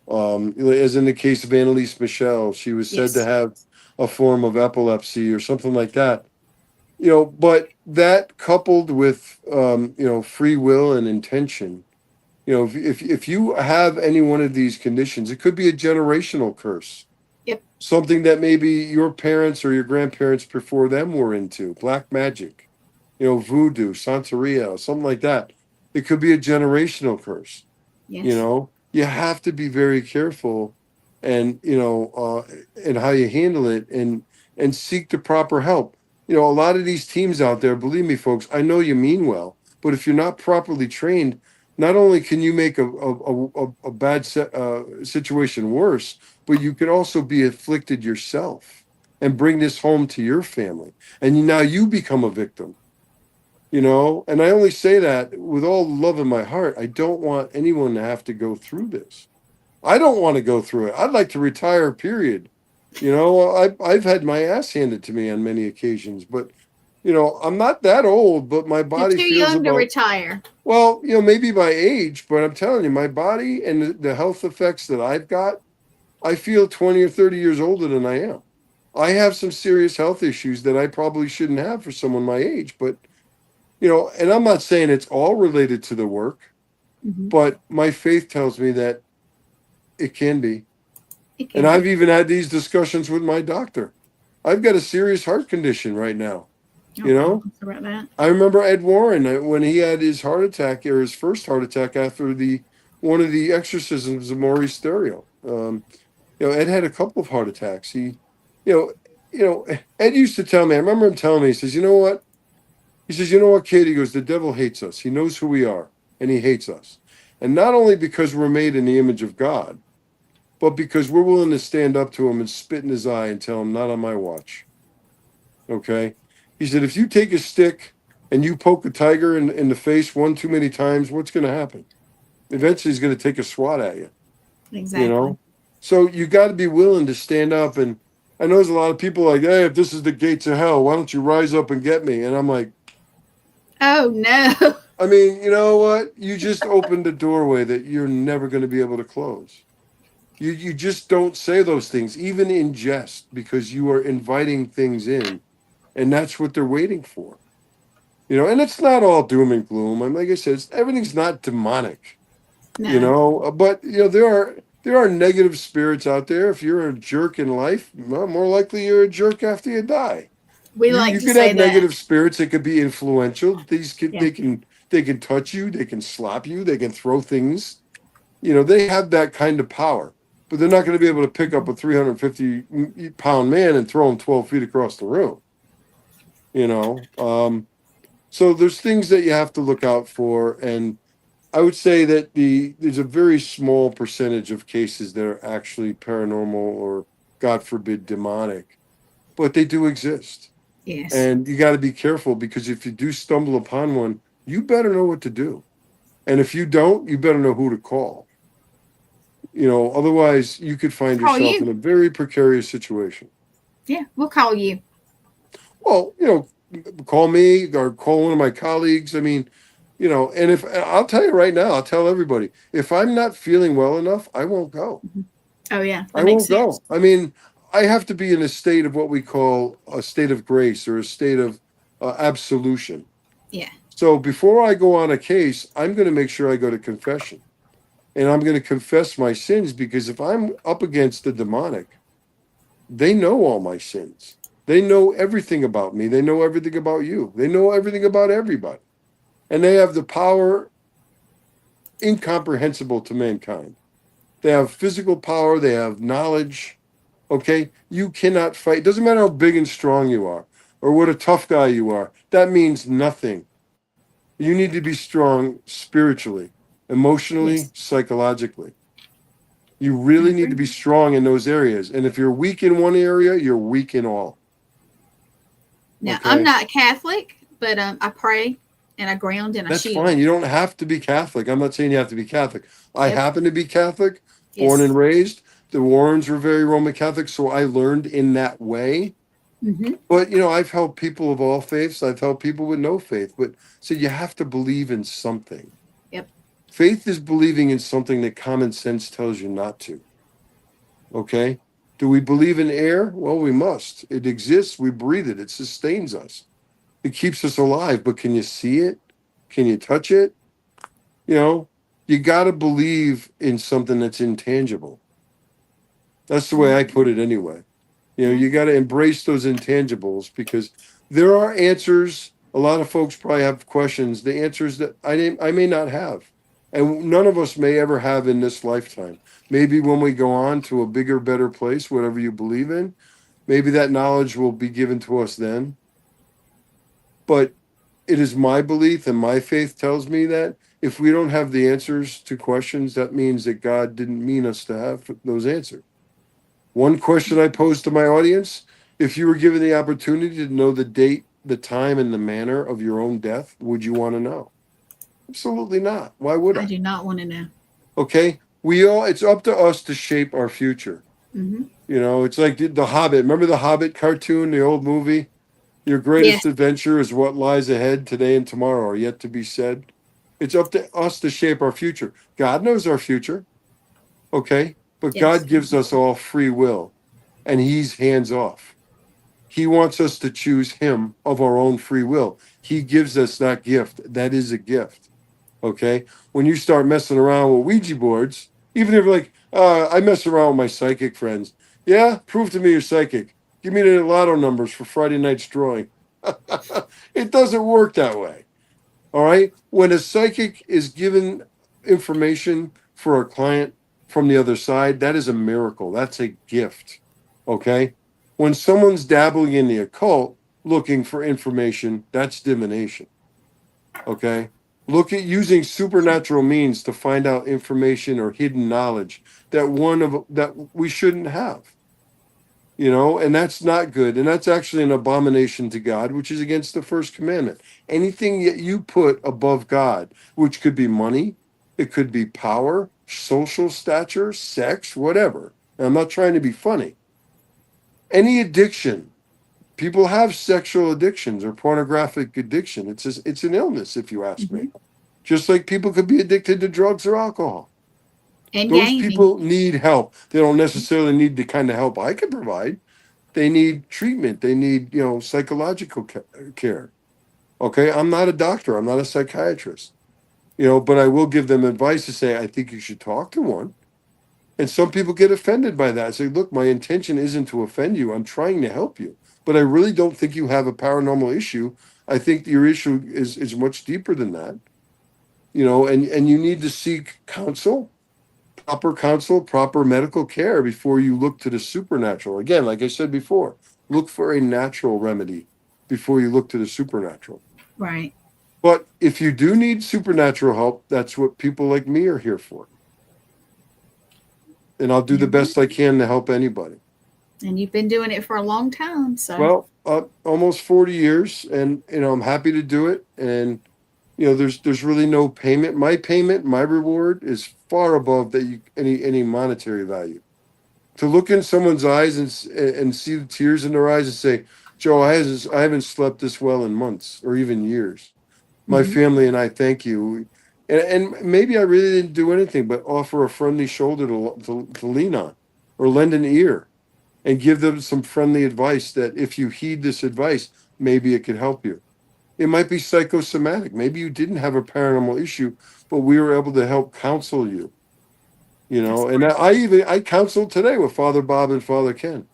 As in the case of Annalise Michel, she was said to Yes. have a form of epilepsy or something like that. But that coupled with free will and intention, if you have any one of these conditions, it could be a generational curse. Yep. Something that maybe your parents or your grandparents before them were into, black magic, voodoo, Santeria, something like that. It could be a generational curse. Yes. You have to be very careful and and how you handle it and seek the proper help. A lot of these teams out there, believe me folks, I know you mean well, but if you're not properly trained, not only can you make a bad situation worse, but you could also be afflicted yourself and bring this home to your family, and now you become a victim. And I only say that with all love in my heart. I don't want anyone to have to go through this. I don't want to go through it. I'd like to retire, period. I've had my ass handed to me on many occasions, but I'm not that old, but my You're body too feels young to about, retire. well, maybe by age, but I'm telling you, my body and the health effects that I've got, I feel 20 or 30 years older than I am. I have some serious health issues that I probably shouldn't have for someone my age, but and I'm not saying it's all related to the work, Mm-hmm. but my faith tells me that it can be. It can And I've be. even had these discussions with my doctor. I've got a serious heart condition right now. Sorry about that. I remember Ed Warren when he had his heart attack, or his first heart attack after one of the exorcisms of Maurice Stereo. Ed had a couple of heart attacks. Ed used to tell me. I remember him telling me. He says, "You know what? He says, you know what, kid?" He goes, "The devil hates us. He knows who we are, and he hates us. And not only because we're made in the image of God, but because we're willing to stand up to him and spit in his eye and tell him, not on my watch." Okay? He said, if you take a stick and you poke a tiger in the face one too many times, what's going to happen? Eventually, he's going to take a swat at you. Exactly. So you got to be willing to stand up. And I know there's a lot of people like, hey, if this is the gates of hell, why don't you rise up and get me? And I'm like, oh, no. I mean, you know what? You just opened a doorway that you're never going to be able to close. You just don't say those things, even in jest, because you are inviting things in, and that's what they're waiting for. And it's not all doom and gloom. And like I said, everything's not demonic. No. But there are negative spirits out there. If you're a jerk in life, well, more likely you're a jerk after you die. We like You to could say have that. negative spirits that could be influential. Yeah. They can touch you, they can slap you, they can throw things. They have that kind of power, but they're not going to be able to pick up a 350-pound man and throw him 12 feet across the room. So there's things that you have to look out for, and I would say that there's a very small percentage of cases that are actually paranormal or, God forbid, demonic, but they do exist. Yes. And you got to be careful, because if you do stumble upon one, you better know what to do. And if you don't, you better know who to call. Otherwise you could find Call yourself you. in a very precarious situation. Yeah, we'll call you. Well, call me or call one of my colleagues. I mean, and if I'll tell you right now, I'll tell everybody, if I'm not feeling well enough, I won't go. Oh, yeah. I won't go. I mean, I have to be in a state of what we call a state of grace, or a state of absolution. Yeah. So before I go on a case, I'm going to make sure I go to confession, and I'm going to confess my sins, because if I'm up against the demonic, they know all my sins. They know everything about me. They know everything about you. They know everything about everybody. And they have the power incomprehensible to mankind. They have physical power. They have knowledge. Okay? You cannot fight. It doesn't matter how big and strong you are or what a tough guy you are. That means nothing. You need to be strong spiritually, emotionally, Yes. psychologically. You I really need to agree. be strong in those areas. And if you're weak in one area, you're weak in all. Now, I'm Okay? not Catholic, but I pray and I ground and I That's shield. fine. You don't have to be Catholic. I'm not saying you have to be Catholic. I Yep. happen to be Catholic, born and Yes. raised. The Warrens were very Roman Catholic, so I learned in that way. Mm-hmm. But I've helped people of all faiths. I've helped people with no faith. But so you have to believe in something. Yep. Faith is believing in something that common sense tells you not to. Okay? Do we believe in air? Well, we must. It exists. We breathe it. It sustains us. It keeps us alive. But can you see it? Can you touch it? You know, you got to believe in something that's intangible. That's the way I put it anyway. Yeah. You got to embrace those intangibles because there are answers. A lot of folks probably have questions, the answers that I may not have. And none of us may ever have in this lifetime. Maybe when we go on to a bigger, better place, whatever you believe in, maybe that knowledge will be given to us then. But it is my belief and my faith tells me that if we don't have the answers to questions, that means that God didn't mean us to have those answers. One question I pose to my audience: if you were given the opportunity to know the date, the time, and the manner of your own death, would you want to know? Absolutely not. Why would I I? do not want to know. Okay. It's up to us to shape our future. Mm-hmm. It's like the Hobbit. Remember the Hobbit cartoon, the old movie? Your Yes. greatest adventure is what lies ahead. Today and tomorrow are yet to be said. It's up to us to shape our future. God knows our future. Okay. But Yes. God gives us all free will and he's hands off. He wants us to choose him of our own free will. He gives us that gift. That is a gift. Okay. When you start messing around with Ouija boards, even if I mess around with my psychic friends. Yeah. Prove to me you're psychic. Give me the lotto numbers for Friday night's drawing. It doesn't work that way. All right. When a psychic is given information for a client from the other side, that is a miracle. That's a gift. Okay. When someone's dabbling in the occult looking for information, that's divination. Okay. Look at using supernatural means to find out information or hidden knowledge that we shouldn't have. And that's not good. And that's actually an abomination to God, which is against the first commandment. Anything that you put above God, which could be money, it could be power, social stature, sex, whatever. And I'm not trying to be funny. Any addiction, people have sexual addictions or pornographic addiction. It's an illness, if you ask Mm-hmm. me. Just like people could be addicted to drugs or alcohol. And Those gaming. people need help. They don't necessarily need the kind of help I can provide. They need treatment. They need, psychological care. Okay. I'm not a doctor. I'm not a psychiatrist, but I will give them advice to say, I think you should talk to one. And some people get offended by that. Say, look, my intention isn't to offend you. I'm trying to help you, but I really don't think you have a paranormal issue. I think your issue is much deeper than that, and you need to seek counsel, proper medical care before you look to the supernatural. Again, like I said before, look for a natural remedy before you look to the supernatural. Right. But if you do need supernatural help, that's what people like me are here for. And I'll do the Mhm. best I can to help anybody. And you've been doing it for a long time. So, Well, almost 40 years, and I'm happy to do it. And there's really no payment. My reward is far above any monetary value. To look in someone's eyes and see the tears in their eyes and say, Joe, I haven't slept this well in months or even years. My mm-hmm. family and I thank you. And maybe I really didn't do anything but offer a friendly shoulder to lean on or lend an ear and give them some friendly advice that if you heed this advice, maybe it could help you. It might be psychosomatic. Maybe you didn't have a paranormal issue, but we were able to help counsel you. That's And great. I counseled today with Father Bob and Father Ken.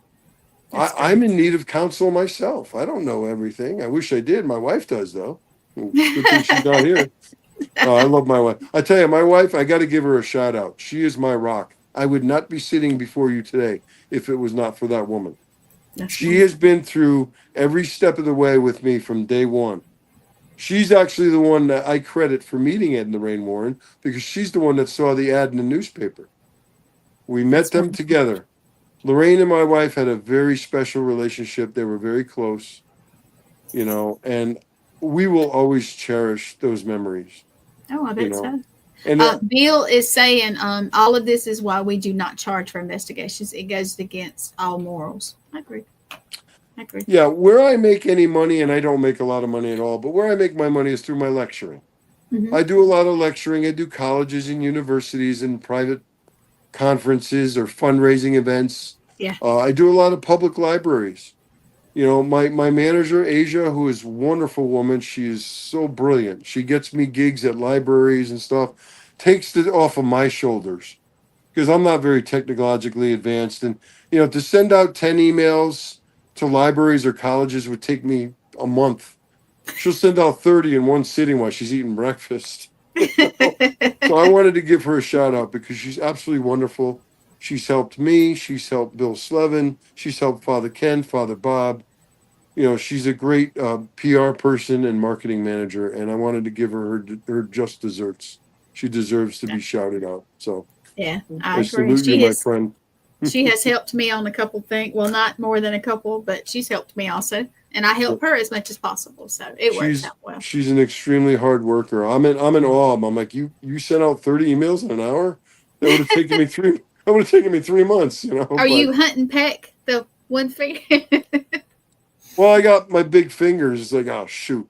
That's I'm great. in need of counsel myself. I don't know everything. I wish I did. My wife does, though. Good thing she's not here. Oh, I love my wife. I tell you, my wife, I got to give her a shout out. She is my rock. I would not be sitting before you today if it was not for that woman. That's She has been through every step of the way with me from day one. She's actually the one that I credit for meeting Ed and Lorraine Warren, because she's the one that saw the ad in the newspaper. We met them wonderful. together. Lorraine and my wife had a very special relationship. They were very close, and we will always cherish those memories, Oh, I you bet know. so. And Bill is saying all of this is why we do not charge for investigations. It goes against all morals. I agree. yeah, where I make any money, and I don't make a lot of money at all, but where I make my money is through my lecturing. Hmm. I do a lot of lecturing. I do colleges and universities and private conferences or fundraising events. Yeah. I do a lot of public libraries. My manager, Asia, who is a wonderful woman, she is so brilliant. She gets me gigs at libraries and stuff, takes it off of my shoulders because I'm not very technologically advanced. And, to send out 10 emails to libraries or colleges would take me a month. She'll send out 30 in one sitting while she's eating breakfast. So I wanted to give her a shout out because she's absolutely wonderful. She's helped me. She's helped Bill Slevin. She's helped Father Ken, Father Bob. She's a great PR person and marketing manager, and I wanted to give her just desserts. She deserves to be shouted out. So Yeah, I I agree. salute you, my friend. She has helped me on a couple things. Well, not more than a couple, but she's helped me also, and I help her as much as possible. So it works out well. She's an extremely hard worker. I'm in awe. I'm like, you sent out 30 emails in an hour? That would have taken me three. That would have taken me 3 months. Are you hunting peck the one finger? Well, I got my big fingers. It's like, oh, shoot.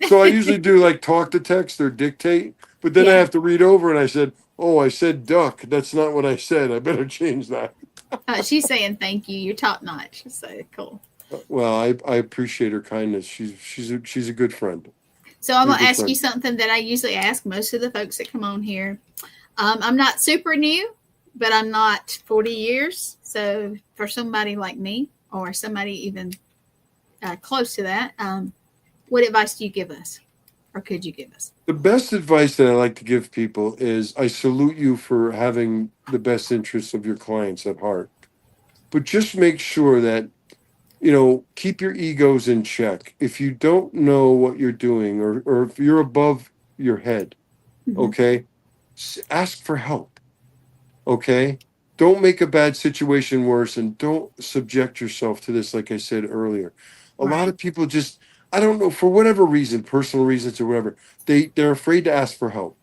So I usually do like talk to text or dictate, but then I Yeah. have to read over and I said, oh, I said duck. That's not what I said. I better change that. She's saying thank you. You're top notch. So cool. Well, I appreciate her kindness. She's a good friend. So I'm You're a gonna good ask you friend. something that I usually ask most of the folks that come on here. I'm not super new, but I'm not 40 years. So for somebody like me, or somebody even close to that, what advice do you give us, or could you give us? The best advice that I like to give people is I salute you for having the best interests of your clients at heart. But just make sure that, keep your egos in check. If you don't know what you're doing, or if you're above your head, Mm-hmm. okay, ask for help. Okay. Don't make a bad situation worse, and don't subject yourself to this, like I said earlier. A lot Right. of people just, I don't know, for whatever reason, personal reasons or whatever, they're afraid to ask for help.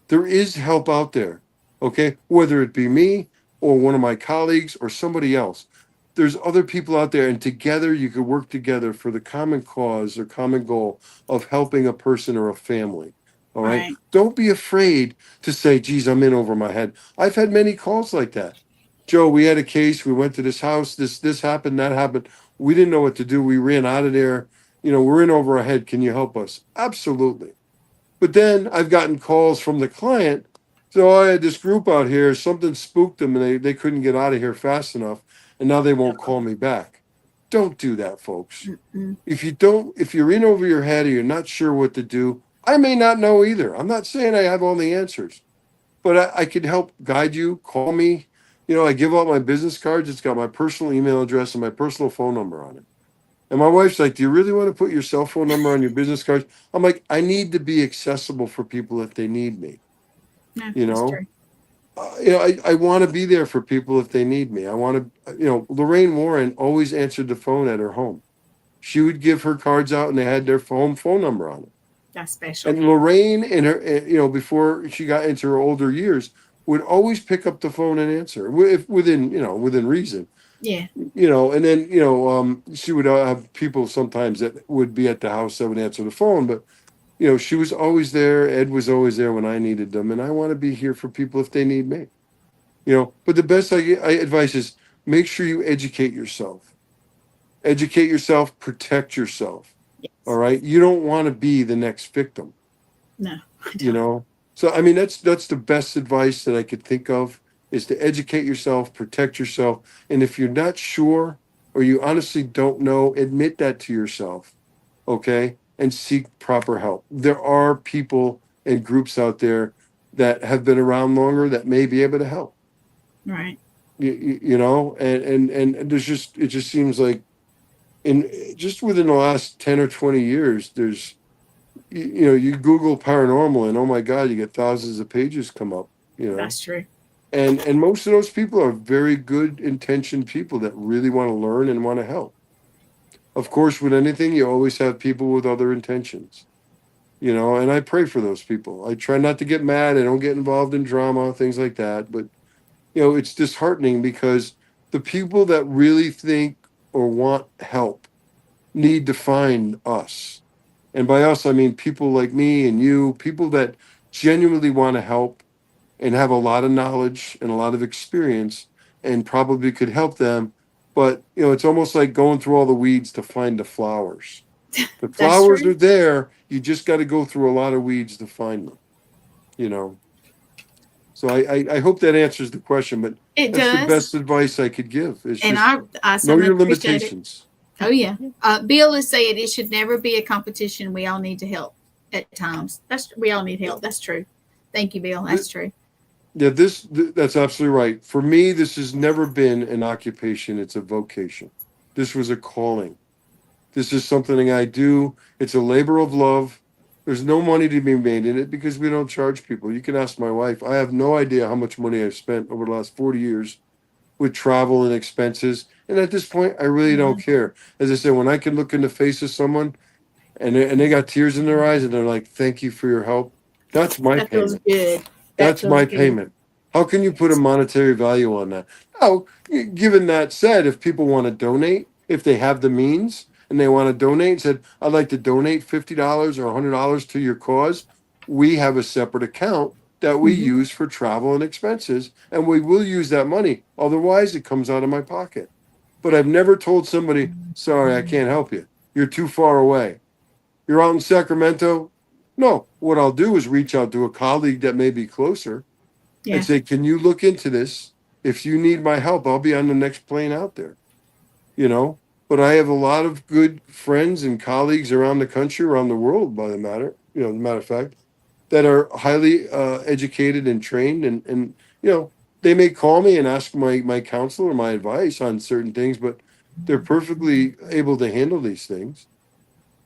There is help out there. Okay. Whether it be me or one of my colleagues or somebody else, there's other people out there, and together you could work together for the common cause or common goal of helping a person or a family. All right. Right. Don't be afraid to say, geez, I'm in over my head. I've had many calls like that. Joe, we had a case. We went to this house. This happened. That happened. We didn't know what to do. We ran out of there. We're in over our head. Can you help us? Absolutely. But then I've gotten calls from the client. So I had this group out here. Something spooked them, and they couldn't get out of here fast enough. And now they won't call me back. Don't do that, folks. Mm-mm. If you're in over your head or you're not sure what to do, I may not know either. I'm not saying I have all the answers, but I could help guide you. Call me. I give out my business cards. It's got my personal email address and my personal phone number on it. And my wife's like, do you really want to put your cell phone number on your business cards? I'm like, I need to be accessible for people if they need me. No, You that's know, true. I want to be there for people if they need me. I want to, Lorraine Warren always answered the phone at her home. She would give her cards out and they had their phone number on it. That's special. And Lorraine, in her, before she got into her older years, would always pick up the phone and answer if within reason. Yeah. And then she would have people sometimes that would be at the house that would answer the phone, but she was always there. Ed was always there when I needed them, and I want to be here for people if they need me. But the best I advice is make sure you educate yourself. Educate yourself, protect yourself. Yes. All right. You don't want to be the next victim. No. So I mean that's the best advice that I could think of is to educate yourself, protect yourself. And if you're not sure or you honestly don't know, admit that to yourself. Okay. And seek proper help. There are people and groups out there that have been around longer that may be able to help. Right. You know, and there's just, it just seems like in just within the last 10 or 20 years, there's, you know, you Google paranormal and oh my God, you get thousands of pages come up, you know, That's true. and most of those people are very good intentioned people that really want to learn and want to help. Of course, with anything, you always have people with other intentions, you know, and I pray for those people. I try not to get mad. I don't get involved in drama, things like that. But, you know, it's disheartening because the people that really think or want help need to find us. And by us, I mean people like me and you, people that genuinely want to help and have a lot of knowledge and a lot of experience and probably could help them. But, you know, it's almost like going through all the weeds to find the flowers. The That's flowers true. are there. You just got to go through a lot of weeds to find them, you know. So I hope that answers the question, but It that's the does. best advice I could give. It's And just I know certainly your appreciate it. limitations. Oh yeah. Bill is saying it should never be a competition. We all need to help at times. We all need help. That's true. Thank you, Bill. That's true. Yeah, that's absolutely right. For me, this has never been an occupation. It's a vocation. This was a calling. This is something I do. It's a labor of love. There's no money to be made in it because we don't charge people. You can ask my wife. I have no idea how much money I've spent over the last 40 years with travel and expenses. And at this point, I really Yeah. don't care. As I said, when I can look in the face of someone and they got tears in their eyes and they're like, "Thank you for your help," that's my That feels payment. good. That That's feels my good. payment. How can you put a monetary value on that? Now, given that said, if people want to donate, if they have the means and they want to donate, said, I'd like to donate $50 or $100 to your cause, we have a separate account that we Mhm. use for travel and expenses, and we will use that money. Otherwise, it comes out of my pocket. But I've never told somebody, sorry, I can't help you. You're too far away. You're out in Sacramento. No, what I'll do is reach out to a colleague that may be closer and Yeah. say, can you look into this? If you need my help, I'll be on the next plane out there, you know. But I have a lot of good friends and colleagues around the country, around the world, by the matter, you know, the matter of fact, that are highly educated and trained. And, you know, they may call me and ask my counsel or my advice on certain things, but they're perfectly able to handle these things,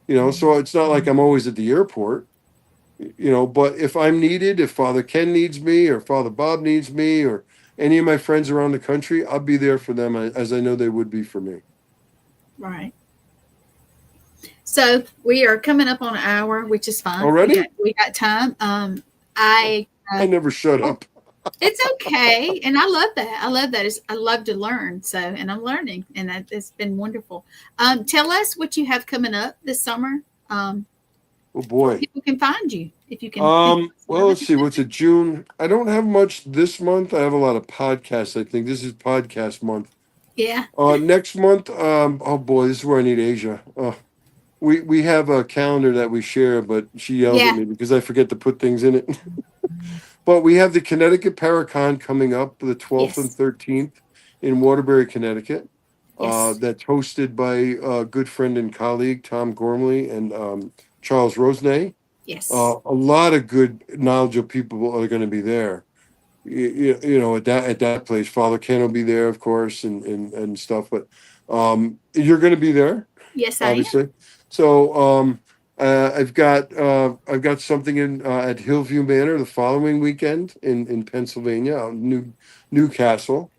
you know. So it's not like I'm always at the airport, you know, but if I'm needed, if Father Ken needs me or Father Bob needs me or any of my friends around the country, I'll be there for them as I know they would be for me. Right. So we are coming up on an hour, which is fine. Already? We got time. I I never shut up. It's okay, and I love that. I love that. I love to learn. So, and I'm learning, and it's been wonderful. Tell us what you have coming up this summer. Oh Where boy. people can find you, if you can. Well, let's see. What's it? June. I don't have much this month. I have a lot of podcasts. I think this is podcast month. Yeah. Next month. Oh boy, this is where I need Asia. We have a calendar that we share, but she yells at Yeah. me because I forget to put things in it. But we have the Connecticut Paracon coming up the 12th and Yes. 13th in Waterbury, Connecticut. Yes. That's hosted by a good friend and colleague, Tom Gormley and Charles Rosenay. Yes. A lot of good, knowledgeable people are going to be there. You know, at that place, Father Ken will be there, of course, and stuff. But you're going to be there, Yes, I am. obviously. So I've got something in at Hillview Manor the following weekend in Pennsylvania, out in Newcastle.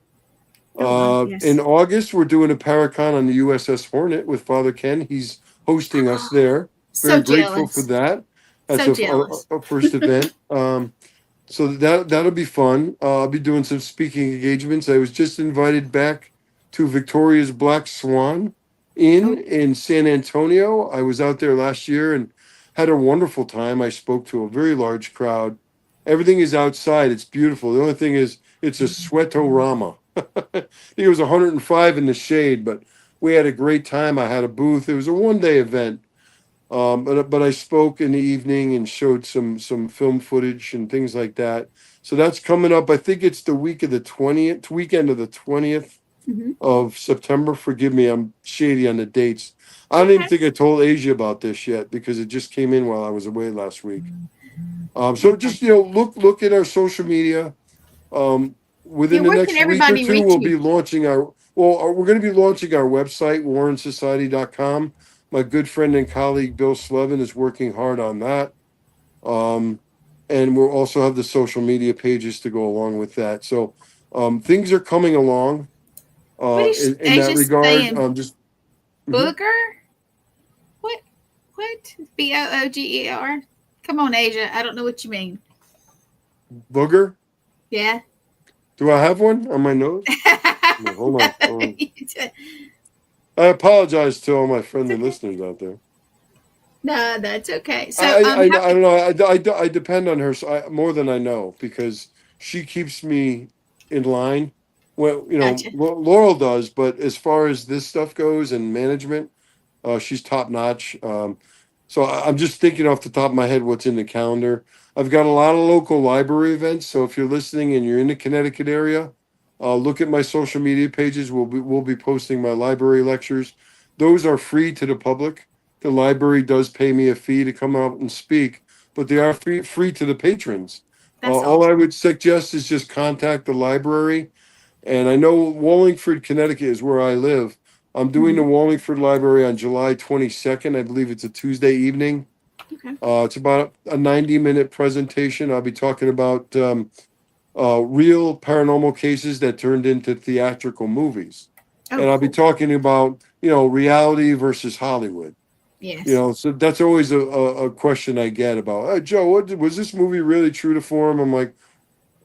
Oh wow. In Yes. August, we're doing a Paracon on the USS Hornet with Father Ken. He's hosting us there. So Very grateful for jealous. that. That's So jealous. a first event. So that'll be fun. I'll be doing some speaking engagements. I was just invited back to Victoria's Black Swan Oh, Inn in San Antonio. I was out there last year and had a wonderful time. I spoke to a very large crowd. Everything is outside. It's beautiful. The only thing is it's a sweatorama. It was 105 in the shade, but we had a great time. I had a booth. It was a one-day event. But I spoke in the evening and showed some film footage and things like that. So that's coming up. I think it's the week of the 20th, weekend of the 20th hmm. of September. Forgive me, I'm shady on the dates. I don't even Okay. think I told Asia about this yet because it just came in while I was away last week. So Okay. just look at our social media. Um, within the where can next week or everybody two, reach we'll you? be launching we're going to be launching our website, warrensociety.com. My good friend and colleague, Bill Slevin, is working hard on that. And we'll also have the social media pages to go along with that. So things are coming along What is in that Asia regard. saying? Just mhm. Booger? What? What? Booger? Come on, Asia. I don't know what you mean. Booger. Yeah. Do I have one on my nose? No, hold on. I apologize to all my friendly listeners out there. No, that's okay. So, I don't know. I depend on her more than I know, because she keeps me in line. Well, gotcha. Laurel does, but as far as this stuff goes and management, she's top notch. So I'm just thinking off the top of my head what's in the calendar. I've got a lot of local library events. So if you're listening and you're in the Connecticut area, look at my social media pages. We'll be posting my library lectures. Those are free to the public. The library does pay me a fee to come out and speak, but they are free to the patrons. That's All I awesome. would suggest is just contact the library. And I know Wallingford, Connecticut is where I live. I'm doing the Mhm. Wallingford Library on July 22nd. I believe it's a Tuesday evening. Okay. It's about a 90-minute presentation. I'll be talking about real paranormal cases that turned into theatrical movies. Oh, And I'll be cool. talking about, reality versus Hollywood. Yes. So that's always a question I get about, Joe, was this movie really true to form? I'm like,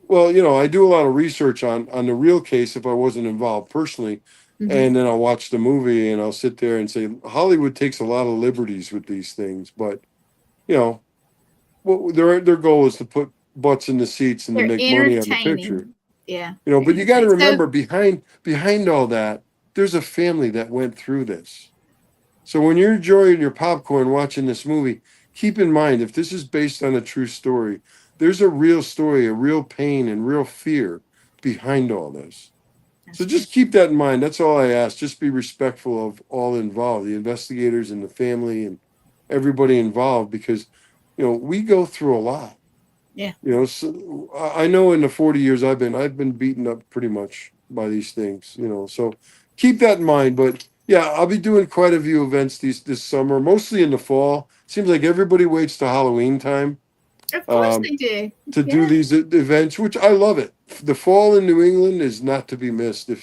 well, I do a lot of research on the real case if I wasn't involved personally. Hmm. And then I'll watch the movie and I'll sit there and say, Hollywood takes a lot of liberties with these things. But, you know, their goal is to put butts in the seats and to They're make money on the picture. entertaining. Yeah. They're But you got to entertaining. So, remember, behind all that, there's a family that went through this. So when you're enjoying your popcorn watching this movie, keep in mind, if this is based on a true story, there's a real story, a real pain and real fear behind all this. So that's good. just keep that in mind. That's all I ask. Just be respectful of all involved, the investigators and the family and everybody involved, because, we go through a lot. Yeah. So I know in the 40 years I've been beaten up pretty much by these things, so keep that in mind. But yeah, I'll be doing quite a few events this summer, mostly in the fall. Seems like everybody waits to Halloween time Of course um, they do. to do Yeah. these events, which I love it. The fall in New England is not to be missed. Uh,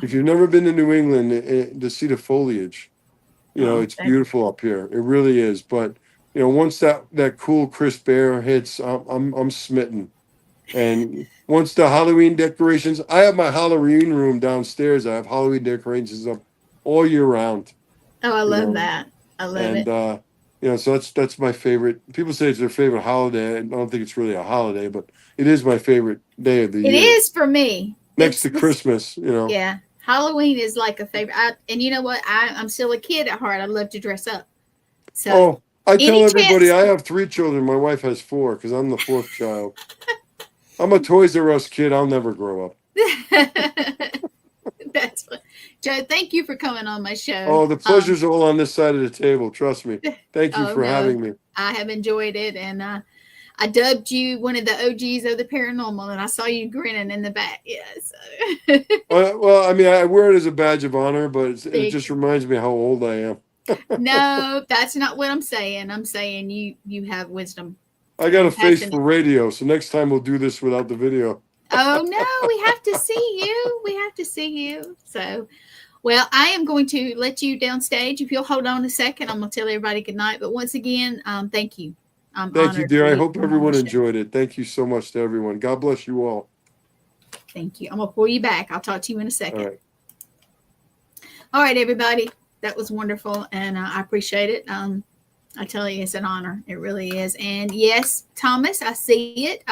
If you've never been to New England to see the foliage, oh, it's beautiful up here. It really is. But once that cool crisp air hits, I'm smitten. And once the Halloween decorations, I have my Halloween room downstairs. I have Halloween decorations up all year round. oh, I You love know, that. I love and it. so that's my favorite. People say it's their favorite holiday. I don't think it's really a holiday, but it is my favorite day of the It year, is for me. next It's to this. Christmas. Yeah. Halloween is like a favorite. And you know what? I'm still a kid at heart. I love to dress up. So Oh, I tell any everybody chance? I have 3 children. My wife has 4 because I'm the 4th child. I'm a Toys R Us kid. I'll never grow up. That's what, Joe. Thank you for coming on my show. Oh, the pleasure's all on this side of the table. Trust me. Thank you Oh for no, having me. I have enjoyed it, and I dubbed you one of the OGs of the paranormal, and I saw you grinning in the back. Yeah, so Well, I mean, I wear it as a badge of honor, but it big. just reminds me how old I am. No, that's not what I'm saying. I'm saying you have wisdom I got a and face passionate. for radio, so next time we'll do this without the video. Oh no, we have to see you. We have to see you. So, well, I am going to let you downstage. If you'll hold on a second, I'm going to tell everybody good night. But once again, thank you. I'm Thank you, honored for dear. I you to hope come on the everyone show. enjoyed it. Thank you so much to everyone. God bless you all. Thank you. I'm going to pull you back. I'll talk to you in a All second. right. All right, everybody. That was wonderful, and I appreciate it. I tell you, it's an honor. It really is. And yes, Thomas, I see it.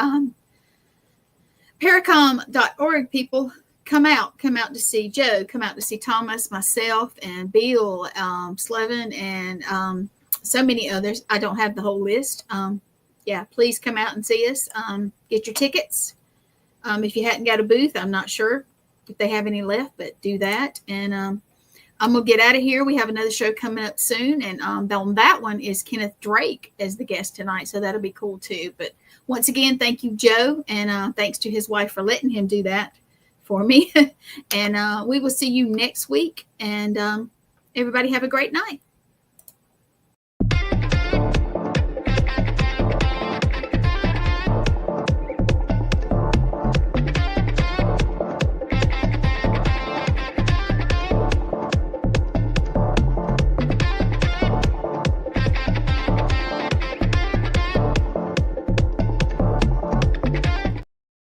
Paracom.org people, come out to see Joe, come out to see Thomas, myself, and Bill, Slevin, and so many others. I don't have the whole list. Yeah, please come out and see us. Get your tickets. If you hadn't got a booth, I'm not sure if they have any left, but do that. And I'm going to get out of here. We have another show coming up soon. And on that one is Kenneth Drake as the guest tonight. So that'll be cool too. But once again, thank you, Joe. And thanks to his wife for letting him do that for me. And we will see you next week. And everybody have a great night.